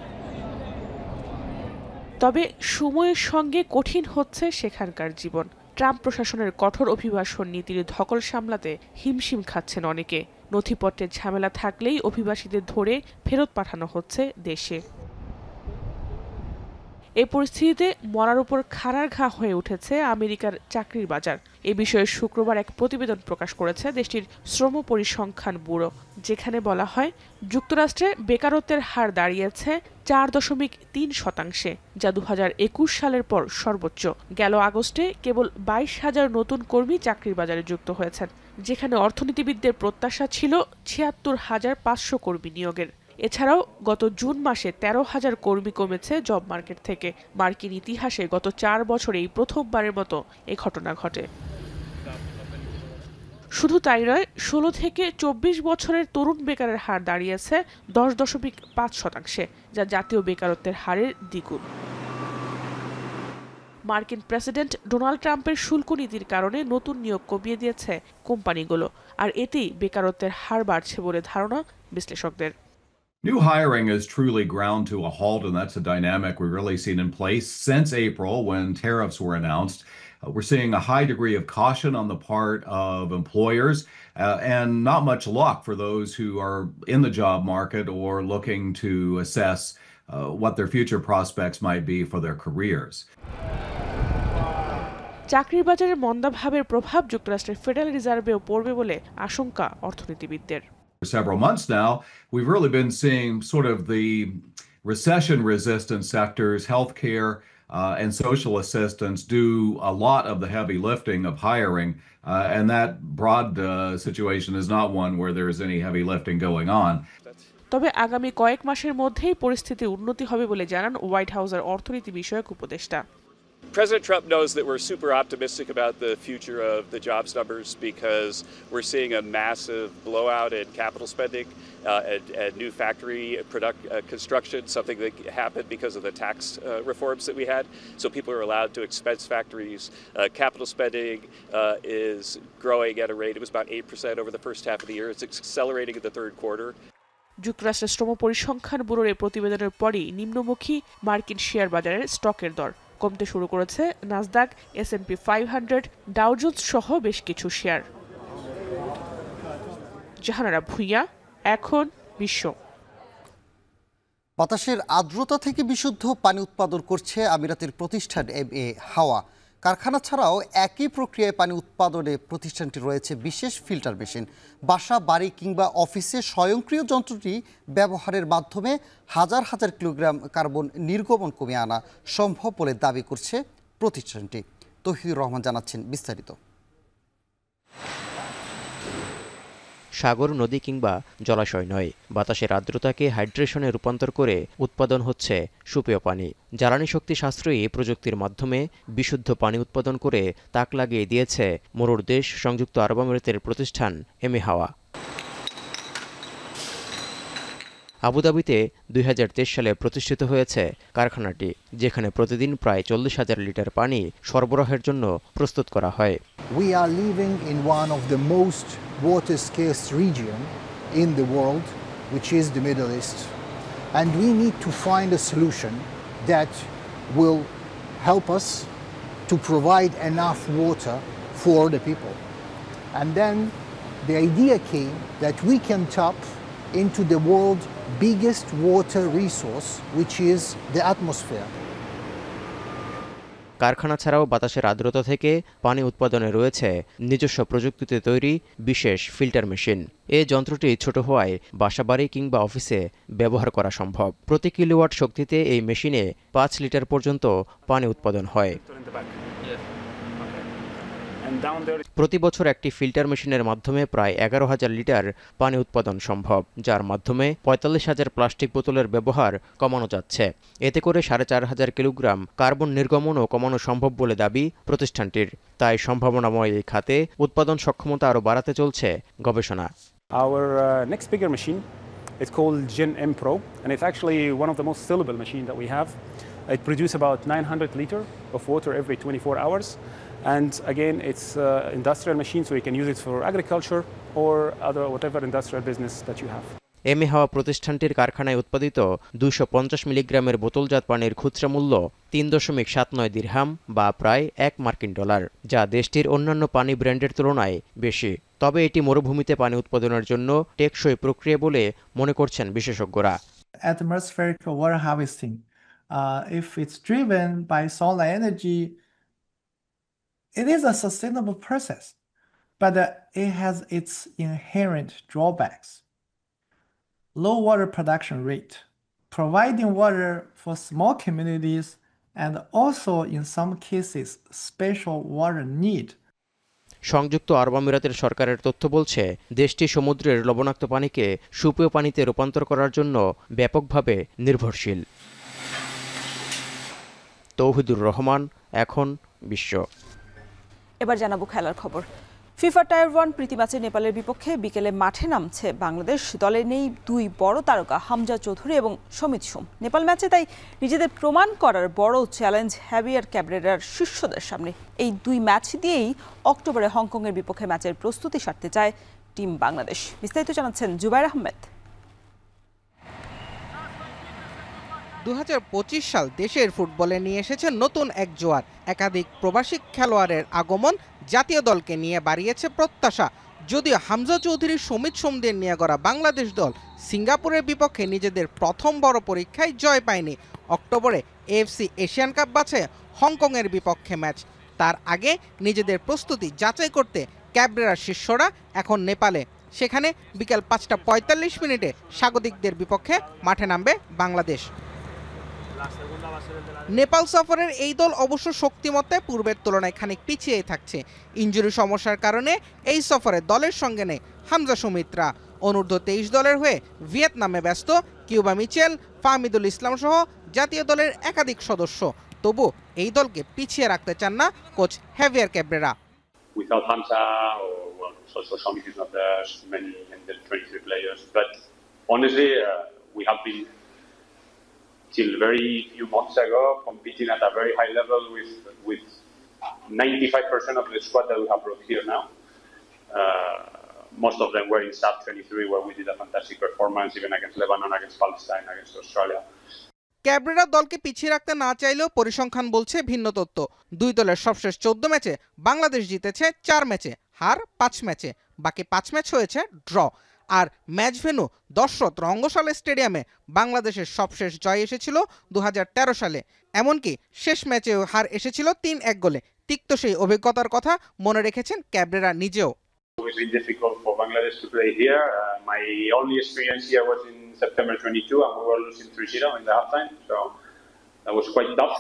তবে সময়ের সঙ্গে কঠিন হচ্ছে সেখানকার জীবন। ট্রাম্প প্রশাসনের কঠোর অভিবাসন নীতির ধকল সামলাতে হিমশিম খাচ্ছেন অনেকে। নথিপত্রের ঝামেলা থাকলেই অভিবাসীদের ধরে ফেরত পাঠানো হচ্ছে দেশে। এ পরিস্থিতিতে মরার উপর খাড়ার ঘা হয়ে উঠেছে আমেরিকার চাকরির বাজার। এ বিষয়ে শুক্রবার এক প্রতিবেদন প্রকাশ করেছে দেশটির শ্রম পরিসংখ্যান ব্যুরো, যেখানে বলা হয় যুক্তরাষ্ট্রে বেকারত্বের হার দাঁড়িয়েছে ৪.৩%, যা ২০২১ সালের পর সর্বোচ্চ। গেল আগস্টে কেবল ২২,০০০ নতুন কর্মী চাকরির বাজারে যুক্ত হয়েছেন, যেখানে অর্থনীতিবিদদের প্রত্যাশা ছিল ৭৬,৫০০ কর্মী নিয়োগের। এছাড়াও গত জুন মাসে ১৩,০০০ কর্মী কমেছে জব মার্কেট থেকে। মার্কিন ইতিহাসে গত ৪ বছরে এই প্রথমবারের মতো এ ঘটনা ঘটে। শুধু তাই নয়, ১৬ থেকে ২৪ বছরের তরুণ বেকারের হার দাঁড়িয়েছে ১০.৫%, যা জাতীয় বেকারত্বের হারের দ্বিগুণ। মার্কিন প্রেসিডেন্ট ডোনাল্ড ট্রাম্পের শুল্ক নীতির কারণে নতুন নিয়োগ কমিয়ে দিয়েছে কোম্পানিগুলো। আর এতেই বেকারত্বের হার বাড়ছে বলে ধারণা বিশ্লেষকদের। New hiring is truly ground to a halt, and that's a dynamic we've really seen in place since April when tariffs were announced. We're seeing a high degree of caution on the part of employers and not much luck for those who are in the job market or looking to assess what their future prospects might be for their careers. চাকরির বাজারে মন্দাভাবের প্রভাব যুক্তরাষ্ট্রের federal রিজার্ভেও পড়বে বলে আশঙ্কা অর্থনীতিবিদদের। For several months now, we've really been seeing sort of the recession-resistant sectors, healthcare and social assistance, do a lot of the heavy lifting of hiring, and that broad situation is not one where there is any heavy lifting going on. তবে আগামী কয়েক মাসের মধ্যেই পরিস্থিতির উন্নতি হবে বলে জানান হোয়াইট হাউসের অর্থনীতি বিষয়ক উপদেষ্টা। President Trump knows that we're super optimistic about the future of the jobs numbers because we're seeing a massive blowout in capital spending and new factory construction, something that happened because of the tax reforms that we had. So people are allowed to expense factories. Capital spending is growing at a rate, it was about 8% over the first half of the year. It's accelerating in the third quarter. যুক্তরাষ্ট্রের শ্রম পরিসংখ্যান ব্যুরোর প্রতিবেদনের পরই নিম্নমুখী মার্কিন share বাজারের স্টকের দর কমতে শুরু করেছে নাসদাক, S&P 500, ডাও জোন্স সহ বেশ কিছু শেয়ার। জাহানারা ভুঁইয়া, এখন বিশ্ব। বাতাসের আর্দ্রতা থেকে বিশুদ্ধ পানি উৎপাদন করছে আমিরাতের প্রতিষ্ঠান MA হাওয়া। কারখানা ছাড়াও একই প্রক্রিয়ায় পানি উৎপাদনে প্রতিষ্ঠানটি রয়েছে বিশেষ ফিল্টার মেশিন। বাসা, বাড়ি কিংবা অফিসে স্বয়ংক্রিয় যন্ত্রটি ব্যবহারের মাধ্যমে হাজার হাজার কিলোগ্রাম কার্বন নির্গমন কমিয়ে আনা সম্ভব বলে দাবি করছে প্রতিষ্ঠানটি। তৌহিদুর রহমান জানাচ্ছেন বিস্তারিত। সাগর, নদী কিংবা জলাশয় নয়, বাতাসের আর্দ্রতাকে হাইড্রেশনে রূপান্তর করে উৎপাদন হচ্ছে সুপেয় পানি। জ্বালানি শক্তি সাশ্রয়ী প্রযুক্তির মাধ্যমে বিশুদ্ধ পানি উৎপাদন করে তাক লাগিয়ে দিয়েছে মরুর দেশ সংযুক্ত আরব আমিরাতের প্রতিষ্ঠান MA হাওয়া। আবুধাবিতে 2023 সালে প্রতিষ্ঠিত হয়েছে কারখানাটি, যেখানে প্রতিদিন প্রায় 40,000 লিটার পানি সরবরাহের জন্য প্রস্তুত করা হয়। We are living in one of the most water scarce region in the world, which is the Middle East, and we need to find a solution that will help us to provide enough water for the people. And then the idea came that we can tap into the world's biggest water resource, which is the atmosphere. কারখানা ছাড়াও বাতাসের আর্দ্রতা থেকে পানি উৎপাদনে রয়েছে নিজস্ব প্রযুক্তিতে তৈরি বিশেষ ফিল্টার মেশিন। এই যন্ত্রটি ছোট হওয়ায় বাসাবাড়ি কিংবা অফিসে ব্যবহার করা সম্ভব। প্রতি কিলোওয়াট শক্তিতে এই মেশিনে 5 লিটার পর্যন্ত পানি উৎপাদন হয়। প্রতি বছর একটি ফিল্টার মেশিনের মাধ্যমে প্রায় 11,000 লিটার পানি উৎপাদন সম্ভব, যার মাধ্যমে 45,000 প্লাস্টিক বোতলের ব্যবহার কমানো যাচ্ছে। এতে করে 4,500 কিলোগ্রাম কার্বন নির্গমনও কমানো সম্ভব বলে দাবি প্রতিষ্ঠানটির। তাই সম্ভাবনাময় এই খাতে উৎপাদন সক্ষমতা আরও বাড়াতে চলছে গবেষণা। Our next bigger machine is called Gen M Pro, and it's actually one of the most sellable machine that we have. It produces about 900 liters of water every 24 hours. And again, it's an industrial machine, so you can use it for agriculture or other whatever industrial business that you have. MA হাওয়া প্রতিষ্ঠানটির কারখানায় উৎপাদিত 250 মিলিগ্রামের বোতলজাত পানির খুচরা মূল্য 3.79 দিরহাম বা প্রায় $1 মার্কিন, যা দেশটির অন্যান্য পানি ব্র্যান্ডের তুলনায় বেশি। তবে এটি মরুভূমিতে পানি উৎপাদনের জন্য টেকসই প্রক্রিয়া বলে মনে করছেন বিশেষজ্ঞরা। Atmospheric water harvesting, if it's driven by solar energy, it is a sustainable process, but it has its inherent drawbacks. Low water production rate, providing water for small communities, and also in some cases special water need. সংযুক্ত আরব আমিরাতের সরকারের তথ্য বলছে, দেশটি সমুদ্রের লবণাক্ত পানিকে সুপেয় পানিতে রূপান্তর করার জন্য ব্যাপকভাবে নির্ভরশীল। তৌহিদুর রহমান, এখন বিশ্ব। এবার জানাবো খেলার খবর। ফিফা টায়ার 1 প্রীতি ম্যাচে নেপালের বিপক্ষে বিকেলে মাঠে নামছে বাংলাদেশ। দলে নেই 2 বড় তারকা হামজা চৌধুরী এবং সমিত সোম। নেপাল ম্যাচে তাই নিজেদের প্রমাণ করার বড় চ্যালেঞ্জ হ্যাভিয়ার ক্যাবরেরার শিষ্যদের সামনে। এই 2 ম্যাচ দিয়েই অক্টোবরে হংকংয়ের বিপক্ষে ম্যাচের প্রস্তুতি সারতে চায় টিম বাংলাদেশ। বিস্তারিত জানাচ্ছেন জুবাইর আহমেদ। 2025 সাল দেশের ফুটবলে নিয়ে এসেছে নতুন এক জোয়ার। একাধিক প্রবাসী খেলোয়াড়ের আগমন জাতীয় দলকে নিয়ে বাড়িয়েছে প্রত্যাশা। যদিও হামজা চৌধুরী, সমিত সোমদের নিয়ে গড়া বাংলাদেশ দল সিঙ্গাপুরের বিপক্ষে নিজেদের প্রথম বড় পরীক্ষায় জয় পায়নি। অক্টোবরে AFC এশিয়ান কাপ বাছে হংকংয়ের বিপক্ষে ম্যাচ। তার আগে নিজেদের প্রস্তুতি যাচাই করতে ক্যাবরেরার শিষ্যরা এখন নেপালে। সেখানে বিকেল 5:45 স্বাগতিকদের বিপক্ষে মাঠে নামবে বাংলাদেশ। নেপাল সফরের এই দল অবশ্য শক্তিমত্তায় পূর্বের তুলনায় খানিক পিছিয়ে থাকছে। ইনজুরি সমস্যার কারণে এই সফরে দলের সঙ্গে নেই হামজা সুমিত্রা। অনূর্ধ্ব 23 দলের হয়ে ভিয়েতনামে ব্যস্ত কিউবা মিচেল, ফাহমিদুল ইসলাম সহ জাতীয় দলের একাধিক সদস্য। তবু এই দলকে পিছিয়ে রাখতে চান না coach heavier Cabrera. Without Hamza, or well, also Shamit is not there, many and the 23 players. But honestly, we have been till very few months ago competing at a very high level with 95% of the squad that we have brought here now. Most of them were in sub 23, where we did a fantastic performance, even against Lebanon, against Palestine, against Australia. Cabrera দলকে পিছিয়ে রাখতে না চাইলেও পরিসংখ্যান বলছে ভিন্ন তথ্য। দুই দলের সবশেষ 14 ম্যাচে বাংলাদেশ জিতেছে 4 ম্যাচে, হার 5 ম্যাচে, বাকি 5 ম্যাচ হয়েছে ড্র। আর ম্যাচ ভেন্যু দশরথ রঙ্গশালা স্টেডিয়ামে বাংলাদেশের সবশেষ জয় এসেছিল 2013 সালে। এমনকি শেষ ম্যাচেও হার এসেছিল 3-1 গোলে। তিক্ত সেই অভিজ্ঞতার কথা মনে রেখেছেন ক্যাবরেরা নিজেও। It's been difficult for Bangladesh to play here. My only experience here was in September 22, and we were losing 3-0 in the halftime, so that was quite tough.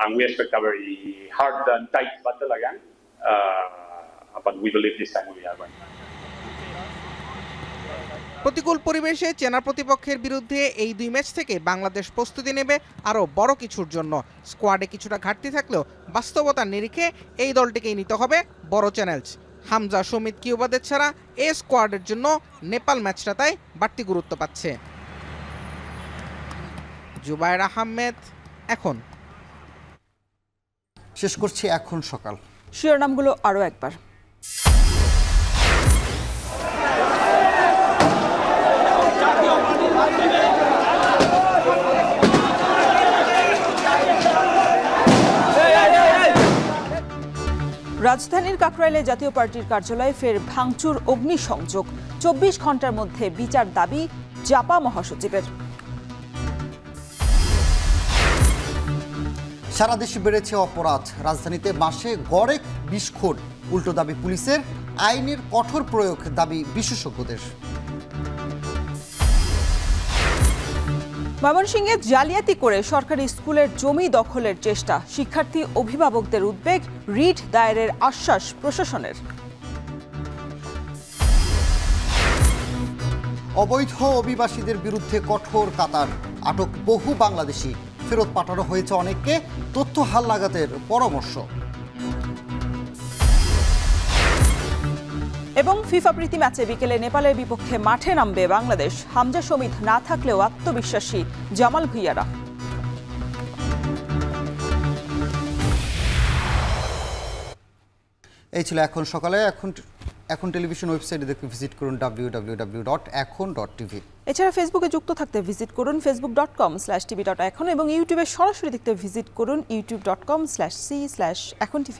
And we expect a very hard and tight battle again, but we believe this time we are going. প্রতিকূল পরিবেশে চেনা প্রতিপক্ষের বিরুদ্ধে এই 2 match থেকে বাংলাদেশ প্রস্তুতি নেবে আরও বড় কিছুর জন্য। স্কোয়াডে কিছুটা ঘাটতি থাকলেও বাস্তবতার নিরিখে এই দলটিকেই নিতে হবে বড় চ্যালেঞ্জ। হামজা, সমিত, কিউবাদের ছাড়া এ স্কোয়াডের জন্য নেপাল ম্যাচটা তাই বাড়তি গুরুত্ব পাচ্ছে। জুবাইর আহমেদ, এখন। শেষ করছি এখন সকাল। শিরোনামগুলো আরও একবার। রাজধানীর কাকরাইলে জাতীয় পার্টির কার্যালয়ে ফের ভাঙচুর, অগ্নিসংযোগ। 24 ঘন্টার মধ্যে বিচার দাবি জাপা মহাসচিবের। সারা দেশে বেড়েছে অপরাধ। রাজধানীতে মাসে গড়ে 20 খুন। উল্টো দাবি পুলিশের, আইনের কঠোর প্রয়োগ দাবি বিশেষজ্ঞদের। ময়মনসিংহে জালিয়াতি করে সরকারি স্কুলের জমি দখলের চেষ্টা। শিক্ষার্থী অভিভাবকদের উদ্বেগ, রিট দায়েরের আশ্বাস প্রশাসনের। অবৈধ অভিবাসীদের বিরুদ্ধে কঠোর কাতার। আটক বহু বাংলাদেশি, ফেরত পাঠানো হয়েছে অনেককে। তথ্য হালনাগাদের পরামর্শ। এবং ফিফা প্রীতি ম্যাচে বিকেলে নেপালের বিপক্ষে মাঠে নামবে বাংলাদেশ। হামজা, সমিত না থাকলেও আত্মবিশ্বাসী জামাল ভুইয়ারা। এই ছিল এখন সকালে। এখন টেলিভিশন ওয়েবসাইটে দেখতে ভিজিট করুন www.ekhon.tv। এছাড়া ফেসবুকে যুক্ত থাকতে ভিজিট করুন facebook.com/tv.ekhon এবং ইউটিউবে সরাসরি দেখতে ভিজিট করুন youtube.com/c/ekhon tv।